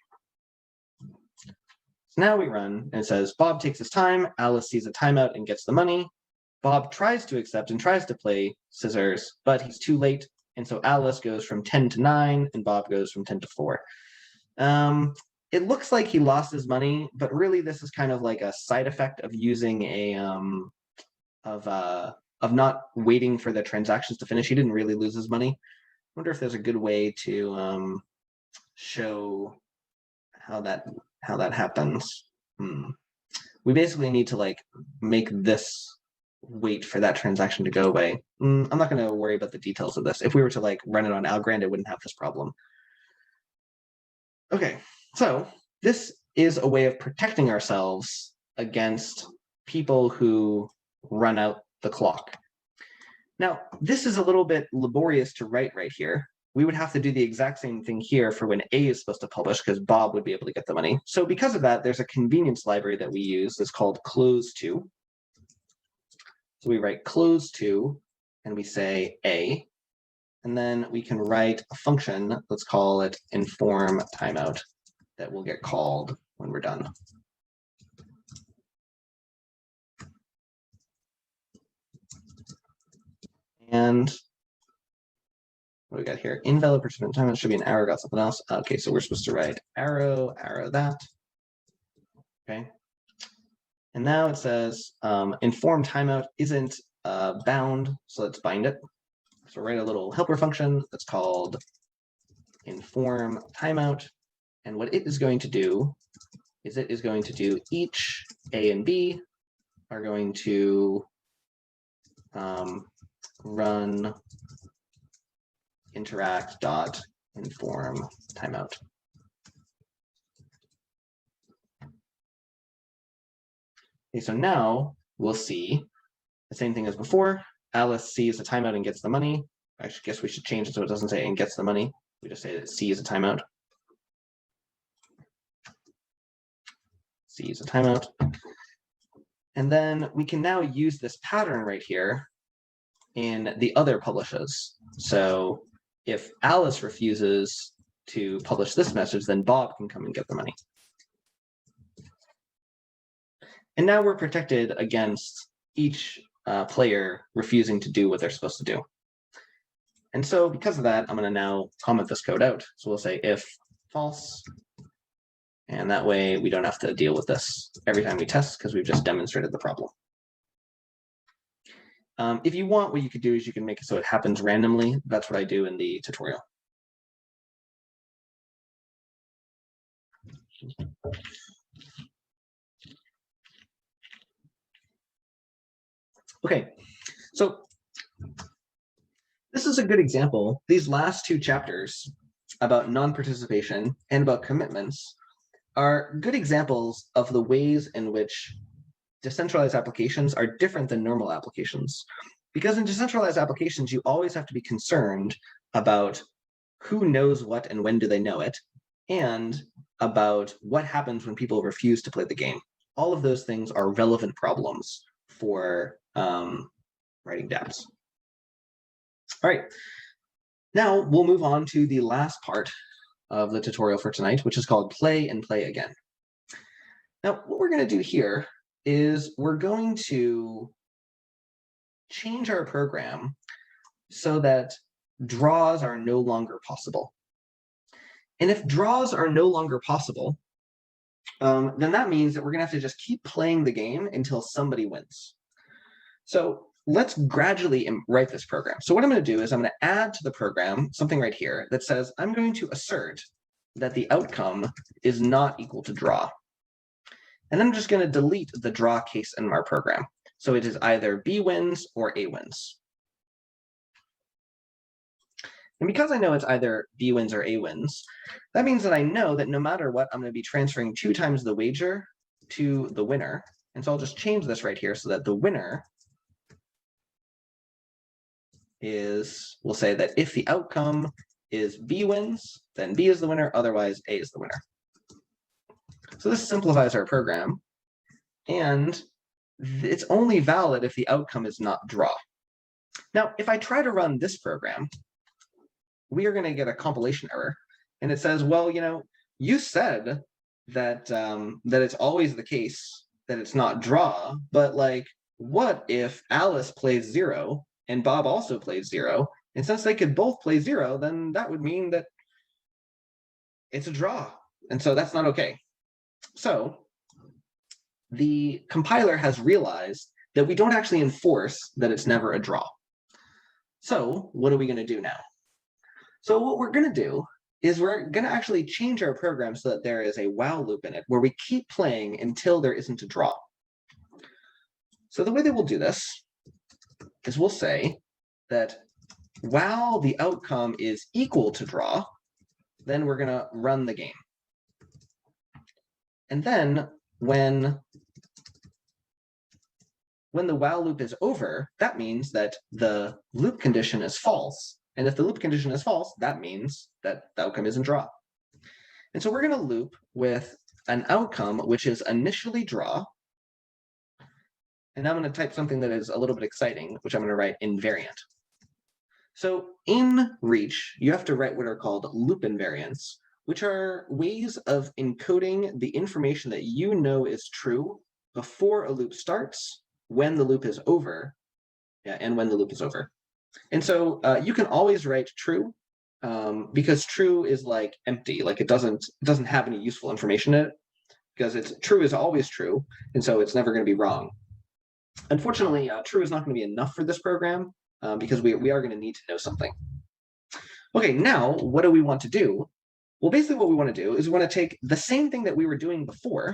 So now we run, and it says Bob takes his time, Alice sees a timeout and gets the money. Bob tries to accept and tries to play scissors, but he's too late, and so Alice goes from 10 to 9, and Bob goes from 10 to 4. It looks like he lost his money, but really this is kind of like a side effect of using of not waiting for the transactions to finish. He didn't really lose his money. I wonder if there's a good way to show how that happens. we basically need to like make this wait for that transaction to go away. I'm not going to worry about the details of this. If we were to like run it on Algorand, it wouldn't have this problem. Okay, so this is a way of protecting ourselves against people who run out the clock. Now, this is a little bit laborious to write right here. We would have to do the exact same thing here for when A is supposed to publish, because Bob would be able to get the money. So because of that, there's a convenience library that we use that's called close to. So we write close to, and we say A, and then we can write a function, let's call it inform timeout, that will get called when we're done. And what do we got here? Invalid participant timeout should be an arrow, got something else. Okay, so we're supposed to write arrow, arrow that. Okay. And now it says inform timeout isn't bound, so let's bind it. So write a little helper function that's called inform timeout. And what it is going to do is it is going to do each A and B are going to run interact dot inform timeout. Okay, so now we'll see the same thing as before. Alice sees the timeout and gets the money. I guess we should change it so it doesn't say and gets the money. We just say that C is a timeout. C is a timeout. And then we can now use this pattern right here in the other publishes. So if Alice refuses to publish this message, then Bob can come and get the money. And now we're protected against each player refusing to do what they're supposed to do. And so because of that, I'm going to now comment this code out. So we'll say if false, and that way we don't have to deal with this every time we test because we've just demonstrated the problem. If you want, what you could do is you can make it so it happens randomly. That's what I do in the tutorial. Okay, so this is a good example. These last two chapters about non-participation and about commitments are good examples of the ways in which decentralized applications are different than normal applications. Because in decentralized applications, you always have to be concerned about who knows what and when do they know it, and about what happens when people refuse to play the game. All of those things are relevant problems for writing dApps. All right, now we'll move on to the last part of the tutorial for tonight, which is called play and play again. Now, what we're going to do here is we're going to change our program so that draws are no longer possible. And if draws are no longer possible, then that means that we're going to have to just keep playing the game until somebody wins. So let's gradually write this program. So what I'm going to do is I'm going to add to the program something right here that says I'm going to assert that the outcome is not equal to draw. And then I'm just going to delete the draw case in our program. So it is either B wins or A wins. And because I know it's either B wins or A wins, that means that I know that no matter what, I'm going to be transferring 2 times the wager to the winner. And so I'll just change this right here so that the winner is, we'll say that if the outcome is B wins, then B is the winner, otherwise A is the winner. So this simplifies our program, and it's only valid if the outcome is not draw. Now, if I try to run this program, we are going to get a compilation error, and it says, well, you know, you said that that it's always the case that it's not draw, but like, what if Alice plays 0 and Bob also plays 0? And since they could both play 0, then that would mean that it's a draw. And so that's not okay. So the compiler has realized that we don't actually enforce that it's never a draw. So what are we going to do now? So what we're going to do is we're going to actually change our program so that there is a while loop in it where we keep playing until there isn't a draw. So the way that we'll do this is we'll say that while the outcome is equal to draw, then we're going to run the game. And then when the while loop is over, that means that the loop condition is false. And if the loop condition is false, that means that the outcome isn't draw. And so we're going to loop with an outcome which is initially draw. And now I'm going to type something that is a little bit exciting, which I'm going to write invariant. So in Reach, you have to write what are called loop invariants, which are ways of encoding the information that you know is true before a loop starts, when the loop is over, and when the loop is over. And so you can always write true, because true is like empty, like it doesn't have any useful information in it, because true is always true, and so it's never going to be wrong. Unfortunately, true is not going to be enough for this program, because we are going to need to know something. Okay, now what do we want to do? Well, basically what we want to do is we want to take the same thing that we were doing before,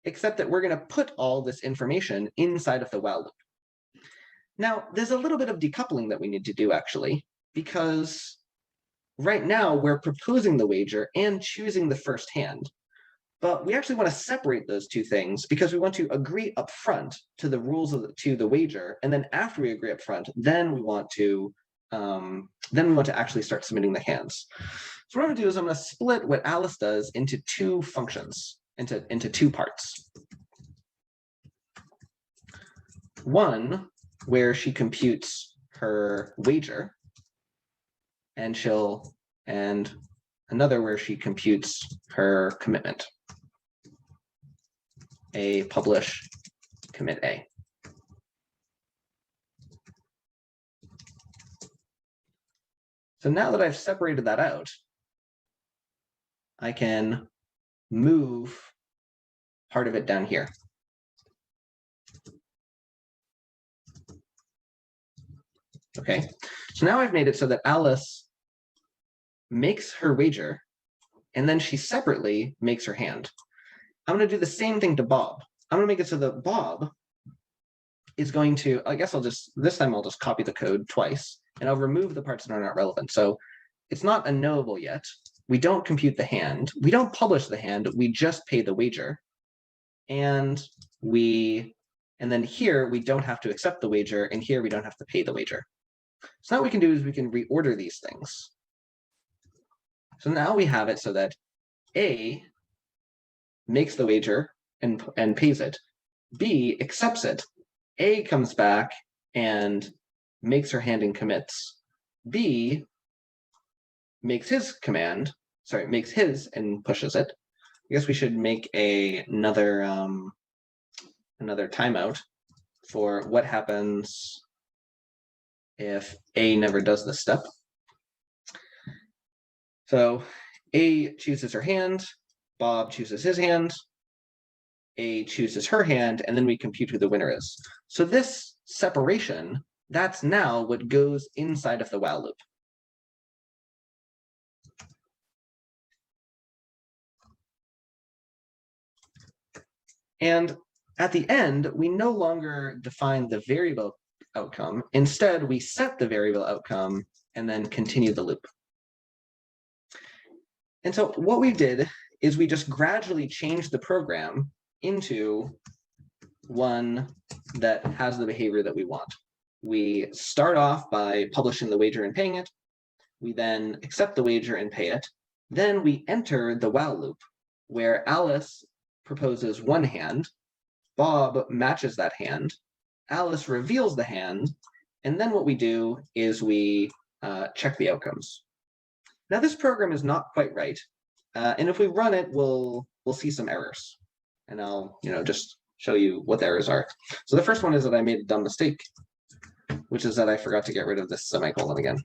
except that we're going to put all this information inside of the while loop. Now, there's a little bit of decoupling that we need to do, actually, because right now we're proposing the wager and choosing the first hand. But we actually want to separate those two things because we want to agree up front to the rules to the wager, and then after we agree up front, then we want to actually start submitting the hands. So what I'm going to do is I'm going to split what Alice does into two functions, into two parts. One where she computes her wager, and another where she computes her commitment. A publish commit A. So now that I've separated that out, I can move part of it down here. Okay, so now I've made it so that Alice makes her wager, and then she separately makes her hand. I'm going to do the same thing to Bob. I'm going to make it so that Bob is going to, I guess this time I'll just copy the code twice, and I'll remove the parts that are not relevant. So it's not unknowable yet. We don't compute the hand. We don't publish the hand. We just pay the wager. And then here, we don't have to accept the wager, and here we don't have to pay the wager. So now what we can do is we can reorder these things. So now we have it so that A makes the wager and pays it. B accepts it. A comes back and makes her hand and commits. B makes his makes his and pushes it. I guess we should make another timeout for what happens if A never does this step. So A chooses her hand, Bob chooses his hand, A chooses her hand, and then we compute who the winner is. So this separation, that's now what goes inside of the while loop. And at the end, we no longer define the variable outcome. Instead, we set the variable outcome and then continue the loop. And so what we did is we just gradually changed the program into one that has the behavior that we want. We start off by publishing the wager and paying it. We then accept the wager and pay it. Then we enter the while loop, where Alice proposes one hand, Bob matches that hand, Alice reveals the hand, and then what we do is we check the outcomes. Now this program is not quite right, and if we run it, we'll see some errors, and I'll just show you what the errors are. So the first one is that I made a dumb mistake, which is that I forgot to get rid of this semicolon again.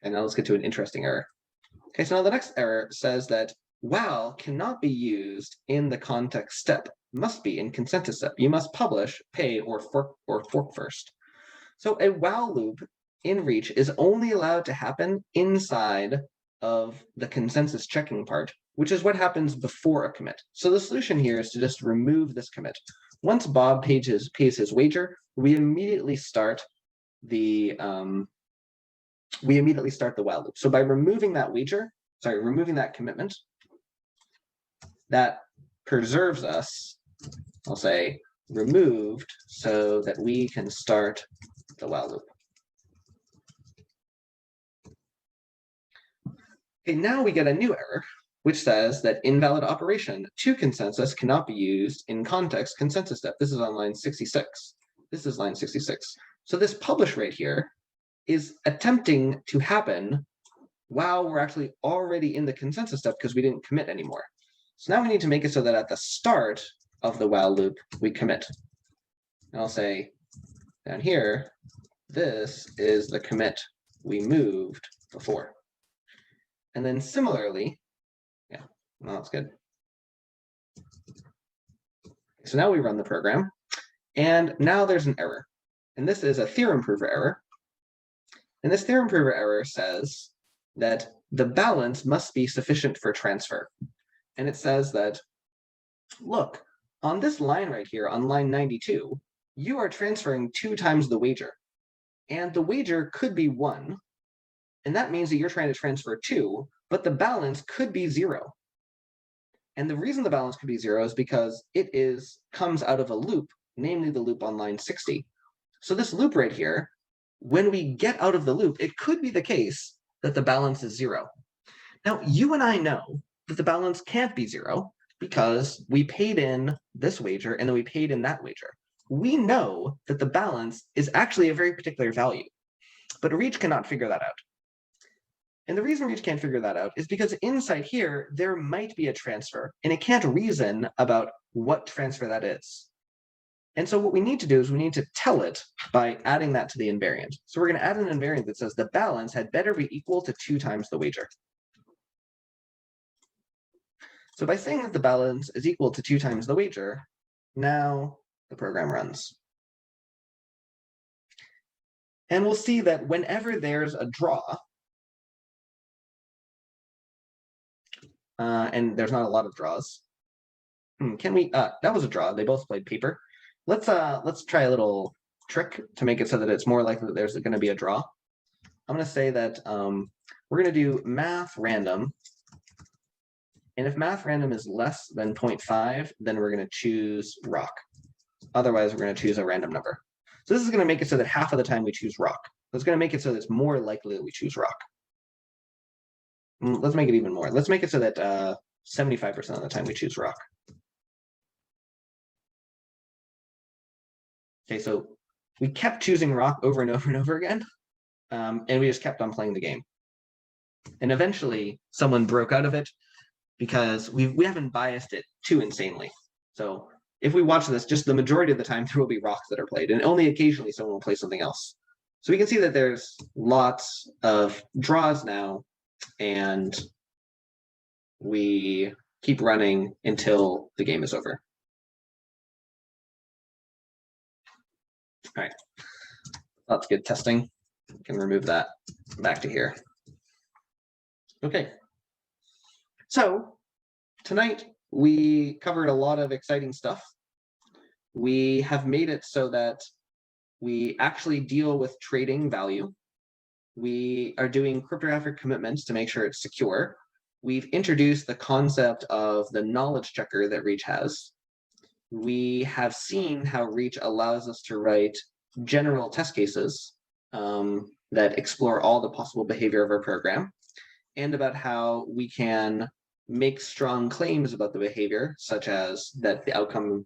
And now let's get to an interesting error. Okay, so now the next error says that while cannot be used in the context step, must be in consensus step. You must publish, pay, or fork first. So a while loop in Reach is only allowed to happen inside of the consensus checking part which is what happens before a commit. So the solution here is to just remove this commit. Once Bob pays his wager, we immediately start the while loop. So by removing that removing that commitment, that preserves us, I'll say removed, so that we can start the while loop. Okay, now we get a new error, which says that invalid operation to consensus cannot be used in context consensus step. This is on line 66. This is line 66. So this publish right here is attempting to happen while we're actually already in the consensus step because we didn't commit anymore. So now we need to make it so that at the start of the while loop, we commit. And I'll say down here, this is the commit we moved before. And then similarly, yeah, well, that's good. So now we run the program, and now there's an error. And this is a theorem prover error. And this theorem prover error says that the balance must be sufficient for transfer. And it says that, look, on this line right here, on line 92, you are transferring 2 times the wager. And the wager could be 1. And that means that you're trying to transfer 2, but the balance could be 0. And the reason the balance could be 0 is because it comes out of a loop, namely the loop on line 60. So this loop right here, when we get out of the loop, it could be the case that the balance is 0. Now, you and I know that the balance can't be 0 because we paid in this wager and then we paid in that wager. We know that the balance is actually a very particular value, but Reach cannot figure that out. And the reason Reach can't figure that out is because inside here, there might be a transfer, and it can't reason about what transfer that is. And so what we need to do is we need to tell it by adding that to the invariant. So we're going to add an invariant that says the balance had better be equal to 2 times the wager. So by saying that the balance is equal to 2 times the wager, now the program runs. And we'll see that whenever there's a draw, and there's not a lot of draws. Can we? That was a draw. They both played paper. Let's try a little trick to make it so that it's more likely that there's going to be a draw. I'm going to say that we're going to do math random. And if math random is less than 0.5, then we're going to choose rock. Otherwise, we're going to choose a random number. So this is going to make it so that half of the time we choose rock. That's going to make it so that it's more likely that we choose rock. Let's make it even more. Let's make it so that 75% of the time we choose rock. Okay, so we kept choosing rock over and over and over again, and we just kept on playing the game. And eventually, someone broke out of it because we haven't biased it too insanely. So if we watch this, just the majority of the time, there will be rocks that are played, and only occasionally someone will play something else. So we can see that there's lots of draws now, and we keep running until the game is over. All right, that's good testing. We can remove that back to here. Okay, so tonight we covered a lot of exciting stuff. We have made it so that we actually deal with trading value. We are doing cryptographic commitments to make sure it's secure. We've introduced the concept of the knowledge checker that Reach has. We have seen how Reach allows us to write general test cases that explore all the possible behavior of our program, and about how we can make strong claims about the behavior, such as that the outcome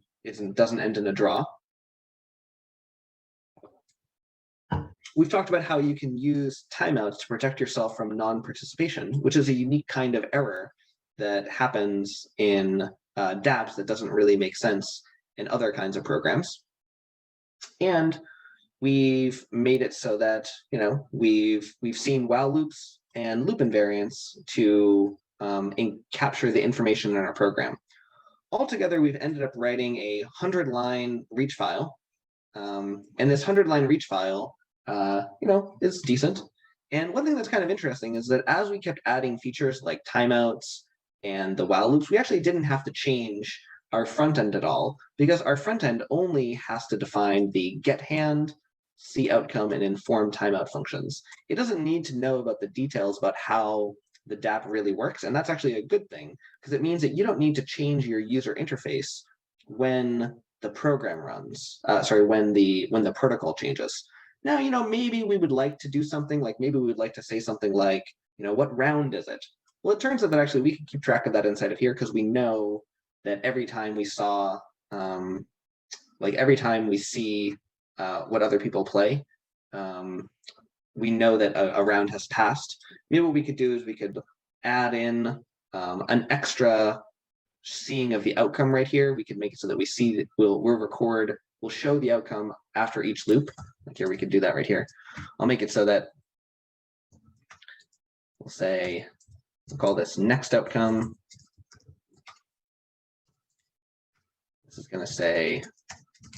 doesn't end in a draw. We've talked about how you can use timeouts to protect yourself from non-participation, which is a unique kind of error that happens in dApps that doesn't really make sense in other kinds of programs. And we've made it so that, you know, we've seen while loops and loop invariants to capture the information in our program. Altogether, we've ended up writing a 100-line Reach file, and this 100-line Reach file, you know, is decent. And one thing that's kind of interesting is that as we kept adding features like timeouts and the while loops, we actually didn't have to change our front end at all, because our front end only has to define the get hand, see outcome, and inform timeout functions. It doesn't need to know about the details about how the DApp really works, and that's actually a good thing, because it means that you don't need to change your user interface when the program runs, when the protocol changes. Now, maybe we would like to do something like, maybe we would like to say something like, what round is it? Well, it turns out that actually we can keep track of that inside of here, because we know that every time we saw, every time we see what other people play, we know that a round has passed. Maybe what we could do is we could add in an extra seeing of the outcome right here. We could make it so that we see that we'll show the outcome after each loop. Like here, we could do that right here. I'll make it so that we'll call this next outcome. This is going to say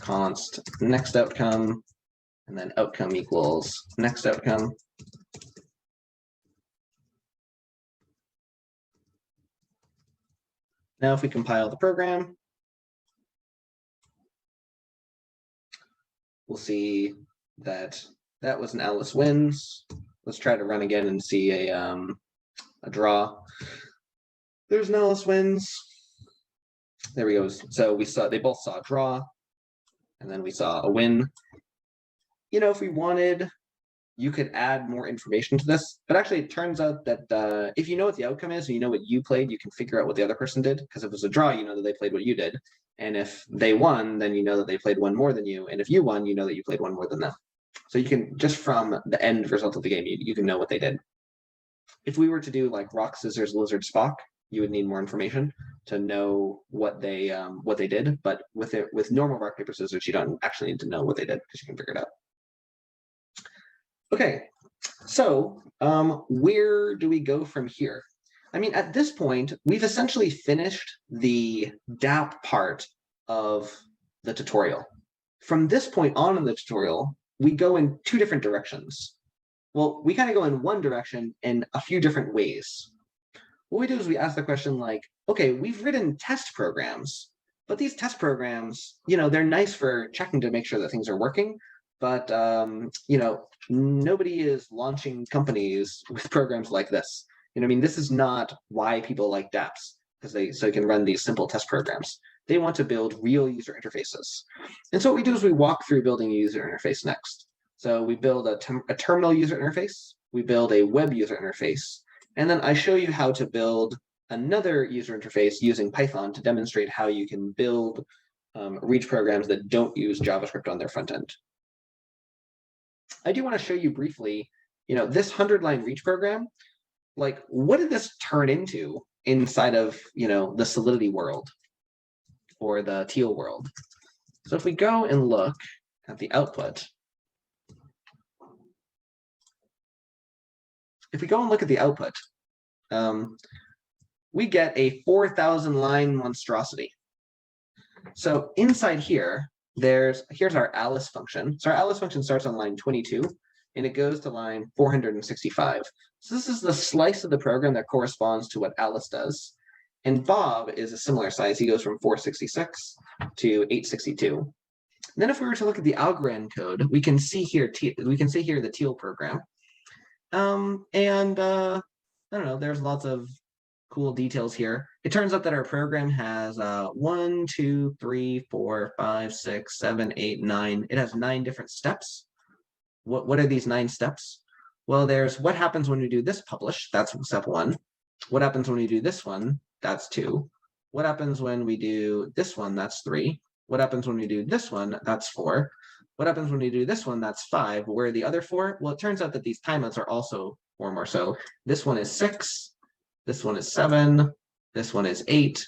const next outcome, and then outcome equals next outcome. Now, if we compile the program, we'll see that that was an Alice wins. Let's try to run again and see a draw. There's an Alice wins. There we go. So they both saw a draw, and then we saw a win. If we wanted, you could add more information to this, but actually it turns out that if you know what the outcome is, and you know what you played, you can figure out what the other person did, because if it was a draw, you know that they played what you did. And if they won, then you know that they played one more than you. And if you won, you know that you played one more than them. So you can, just from the end result of the game, you can know what they did. If we were to do like rock, scissors, lizard, Spock, you would need more information to know what they did. But with normal rock, paper, scissors, you don't actually need to know what they did, because you can figure it out. Okay, so where do we go from here? I mean, at this point, we've essentially finished the DApp part of the tutorial. From this point on in the tutorial, we go in two different directions. Well, we kind of go in one direction in a few different ways. What we do is we ask the question like, okay, we've written test programs, but these test programs, they're nice for checking to make sure that things are working, but nobody is launching companies with programs like this. This is not why people like dApps, so they can run these simple test programs. They want to build real user interfaces. And so what we do is we walk through building a user interface next. So we build a terminal user interface, we build a web user interface, and then I show you how to build another user interface using Python to demonstrate how you can build reach programs that don't use JavaScript on their front end. I do want to show you briefly, this 100-line reach program, like what did this turn into inside of, the Solidity world or the Teal world? So if we go and look at the output, we get a 4,000-line monstrosity. So inside here, here's our Alice function. So our Alice function starts on line 22, and it goes to line 465. So this is the slice of the program that corresponds to what Alice does. And Bob is a similar size. He goes from 466 to 862. And then if we were to look at the Algorand code, we can see here the Teal program. I don't know, there's lots of cool details here. It turns out that our program has 1, 2, 3, 4, 5, 6, 7, 8, 9. It has 9 different steps. What are these 9 steps? Well, there's what happens when we do this publish, that's step 1. What happens when we do this one? That's 2. What happens when we do this one? That's 3. What happens when we do this one? That's 4. What happens when we do this one? That's 5. Where are the other 4? Well, it turns out that these timeouts are also 4 more. So this one is 6. This one is 7. This one is 8.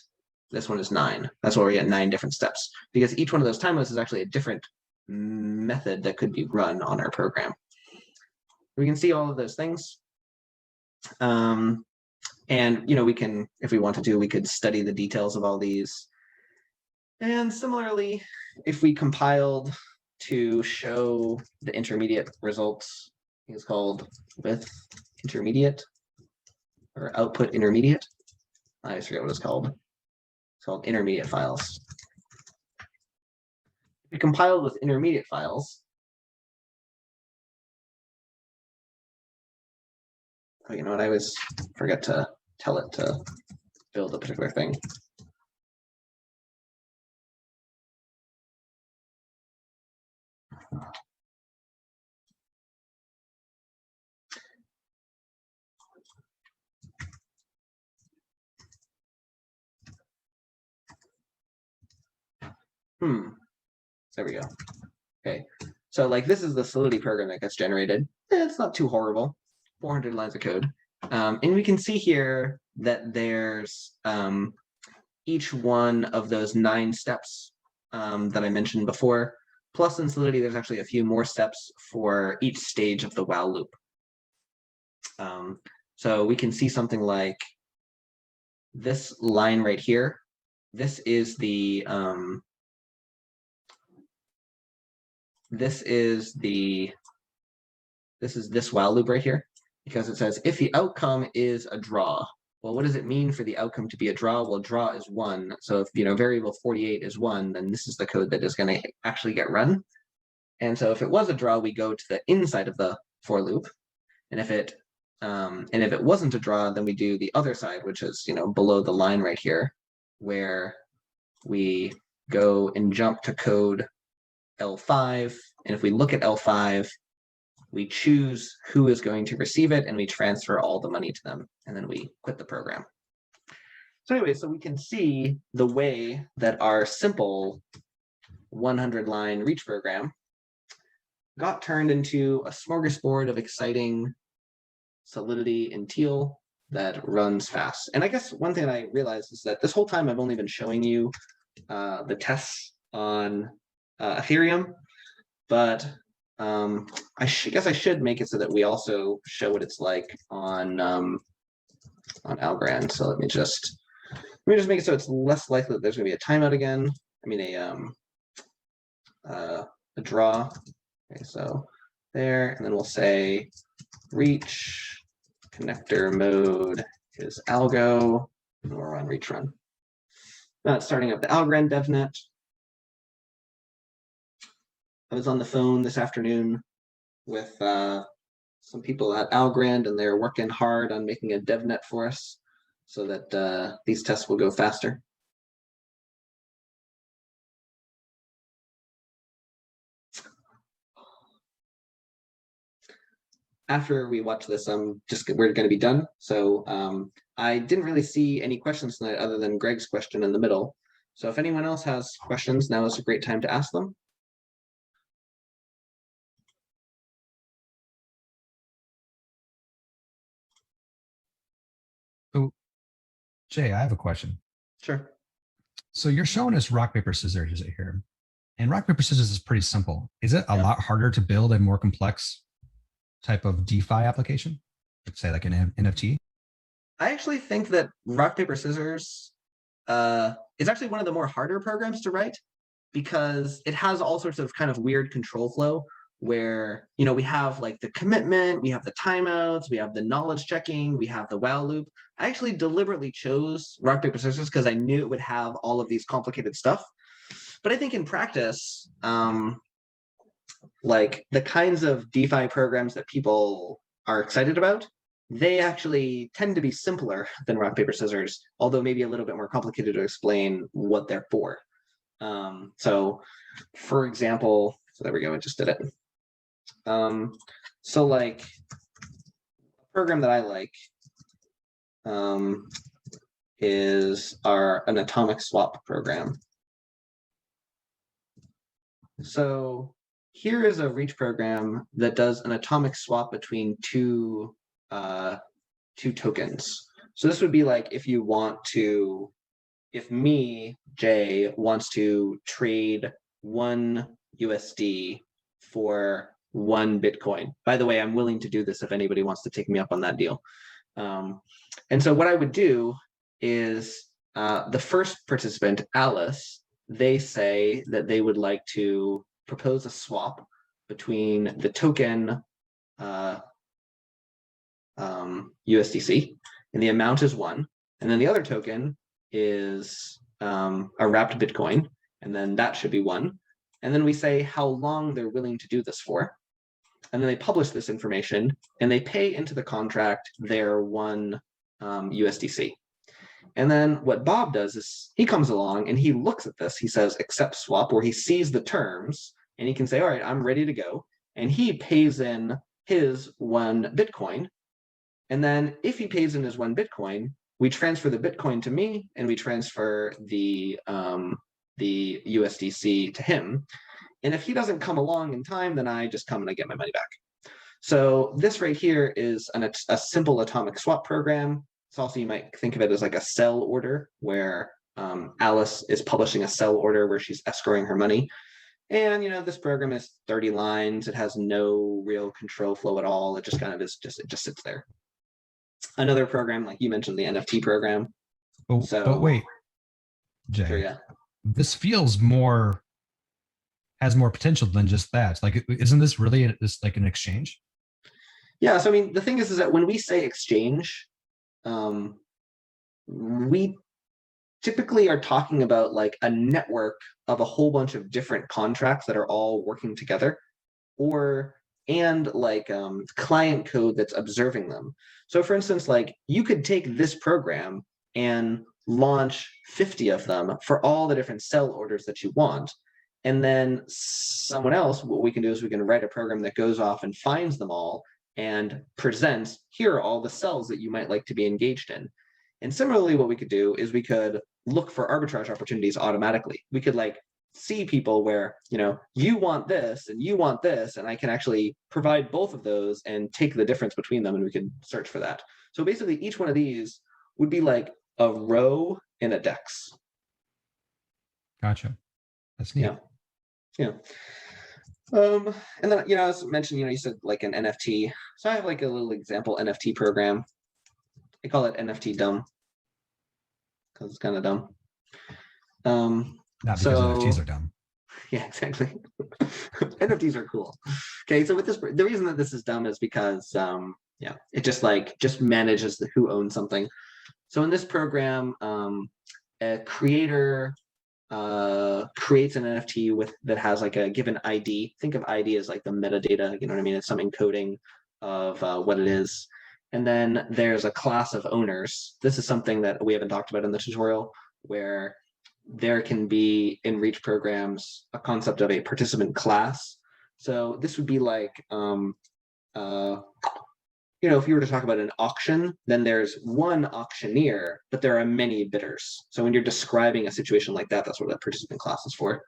This one is 9. That's why we get 9 different steps, because each one of those timeouts is actually a different method that could be run on our program. We can see all of those things. And we can, if we wanted to, we could study the details of all these. And similarly, if we compiled to show the intermediate results, it's called with intermediate or output intermediate. I forget what it's called. It's called intermediate files. If we compile with intermediate files, oh, you know what? I always forget to tell it to build a particular thing. There we go. Okay, so like this is the Solidity program that gets generated. It's not too horrible. 400 lines of code. And we can see here that there's each one of those 9 steps that I mentioned before. Plus in Solidity, there's actually a few more steps for each stage of the while loop. So we can see something like this line right here. This is the this is this while loop right here, because it says if the outcome is a draw. Well, what does it mean for the outcome to be a draw? Well, draw is 1. So if variable 48 is 1, then this is the code that is going to actually get run. And so if it was a draw, we go to the inside of the for loop. And if it wasn't a draw, then we do the other side, which is below the line right here, where we go and jump to code L5. And if we look at L5, we choose who is going to receive it, and we transfer all the money to them, and then we quit the program. So anyway, so we can see the way that our simple 100-line reach program got turned into a smorgasbord of exciting Solidity in teal that runs fast. And I guess one thing I realized is that this whole time I've only been showing you the tests on Theorem, but I guess I should make it so that we also show what it's like on Algorand. So let me just make it so it's less likely that there's going to be a timeout again. I mean a draw. Okay, so there, and then we'll say reach connector mode is algo, and we're on reach run. Now it's starting up the Algorand DevNet. I was on the phone this afternoon with some people at Algorand, and they're working hard on making a DevNet for us so that these tests will go faster. After we watch this, we're going to be done. So I didn't really see any questions tonight other than Greg's question in the middle. So if anyone else has questions, now is a great time to ask them. So, Jay, I have a question. Sure. So you're showing us rock, paper, scissors here. And rock, paper, scissors is pretty simple. Is it a lot harder to build a more complex type of DeFi application? Let's say like an NFT? I actually think that rock, paper, scissors is actually one of the more harder programs to write, because it has all sorts of kind of weird control flow where, we have like the commitment, we have the timeouts, we have the knowledge checking, we have the while loop. I actually deliberately chose rock, paper, scissors because I knew it would have all of these complicated stuff. But I think in practice, like the kinds of DeFi programs that people are excited about, they actually tend to be simpler than rock, paper, scissors, although maybe a little bit more complicated to explain what they're for. So for example, so there we go, I just did it. So like a program that I like is an atomic swap program. So here is a reach program that does an atomic swap between two tokens. So this would be like if me, Jay, wants to trade 1 USD for 1 Bitcoin. By the way, I'm willing to do this if anybody wants to take me up on that deal. And so what I would do is the first participant, Alice, they say that they would like to propose a swap between the token USDC, and the amount is 1. And then the other token is a wrapped Bitcoin, and then that should be 1. And then we say how long they're willing to do this for. And then they publish this information, and they pay into the contract their 1 USDC. And then what Bob does is he comes along and he looks at this. He says accept swap, where he sees the terms, and he can say, all right, I'm ready to go. And he pays in his 1 Bitcoin. And then if he pays in his 1 Bitcoin, we transfer the Bitcoin to me, and we transfer the USDC to him. And if he doesn't come along in time, then I just come and I get my money back. So this right here is a simple atomic swap program. It's also, you might think of it as like a sell order, where Alice is publishing a sell order where she's escrowing her money. And, this program is 30 lines. It has no real control flow at all. It just kind of is it just sits there. Another program, like you mentioned, the NFT program. But wait, Jay, sure, yeah. This feels has more potential than just that. Like, isn't this really like an exchange? Yeah. So, I mean, the thing is that when we say exchange, we typically are talking about like a network of a whole bunch of different contracts that are all working together, and like client code that's observing them. So for instance, like you could take this program and launch 50 of them for all the different sell orders that you want. And then someone else, what we can do is we can write a program that goes off and finds them all and presents, here are all the cells that you might like to be engaged in. And similarly, what we could do is we could look for arbitrage opportunities automatically. We could like see people where, you want this and you want this, and I can actually provide both of those and take the difference between them, and we can search for that. So basically each one of these would be like a row in a DEX. Gotcha. That's neat. Yeah. And then, as mentioned, you said like an NFT. So I have like a little example NFT program. I call it NFT dumb because it's kind of dumb. Not because NFTs are dumb. Yeah, exactly. NFTs are cool. Okay, so with this, the reason that this is dumb is because, it just manages who owns something. So in this program, a creator creates an NFT that has like a given ID. Think of ID as like the metadata, you know what I mean? It's some encoding of what it is. And then there's a class of owners. This is something that we haven't talked about in the tutorial, where there can be in Reach programs a concept of a participant class. So this would be like, if you were to talk about an auction, then there's one auctioneer, but there are many bidders. So when you're describing a situation like that, that's what that participant class is for.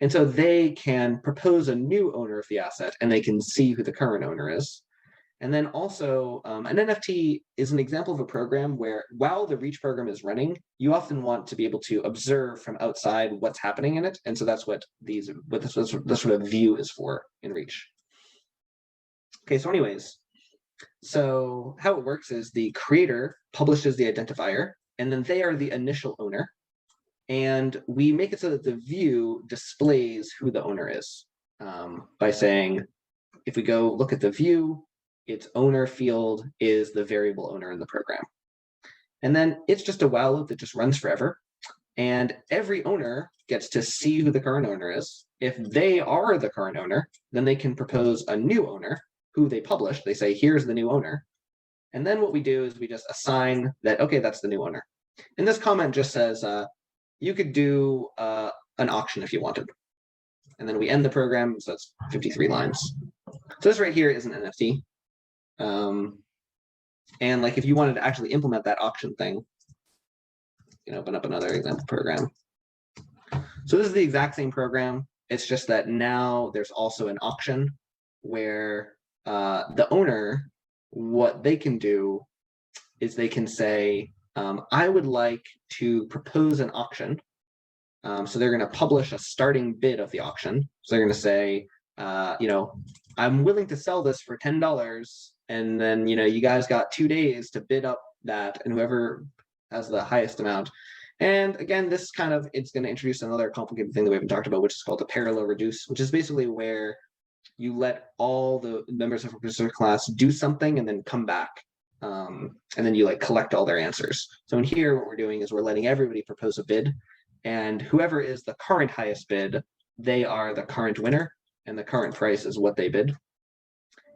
And so they can propose a new owner of the asset, and they can see who the current owner is. And then also an NFT is an example of a program where while the Reach program is running, you often want to be able to observe from outside what's happening in it. And so that's what this sort of view is for in Reach. Okay, so anyways, so how it works is the creator publishes the identifier, and then they are the initial owner. And we make it so that the view displays who the owner is by saying, if we go look at the view, its owner field is the variable owner in the program. And then it's just a while loop that just runs forever. And every owner gets to see who the current owner is. If they are the current owner, then they can propose a new owner who they publish. They say, here's the new owner. And then what we do is we just assign that, okay, that's the new owner. And this comment just says, you could do an auction if you wanted. And then we end the program, so it's 53 lines. So this right here is an NFT. And like if you wanted to actually implement that auction thing, open up another example program. So this is the exact same program. It's just that now there's also an auction where the owner, what they can do is they can say, I would like to propose an auction. So they're going to publish a starting bid of the auction. So they're going to say, I'm willing to sell this for $10. And then, you guys got 2 days to bid up that, and whoever has the highest amount. And again, this it's going to introduce another complicated thing that we haven't talked about, which is called a parallel reduce, which is basically where you let all the members of a particular class do something and then come back and then you like collect all their answers. So in here, what we're doing is we're letting everybody propose a bid, and whoever is the current highest bid, they are the current winner, and the current price is what they bid.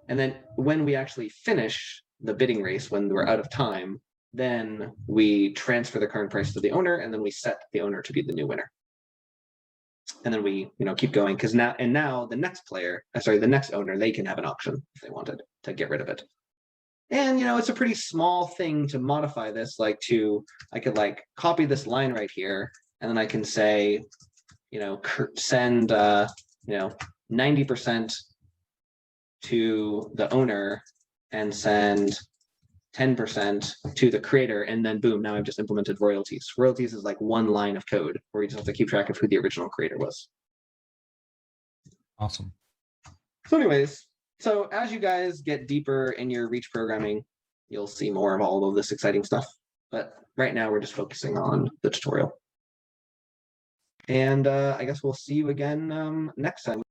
And then when we actually finish the bidding race, when we're out of time, then we transfer the current price to the owner, and then we set the owner to be the new winner. And then we, keep going, because now the next player, the next owner, they can have an auction if they wanted to get rid of it. And it's a pretty small thing to modify this. I could copy this line right here, and then I can say, send 90% to the owner and send 10% to the creator, and then boom, now I've just implemented royalties. Royalties is like one line of code where you just have to keep track of who the original creator was. Awesome. So anyways, so as you guys get deeper in your Reach programming, you'll see more of all of this exciting stuff. But right now we're just focusing on the tutorial. And I guess we'll see you again next time.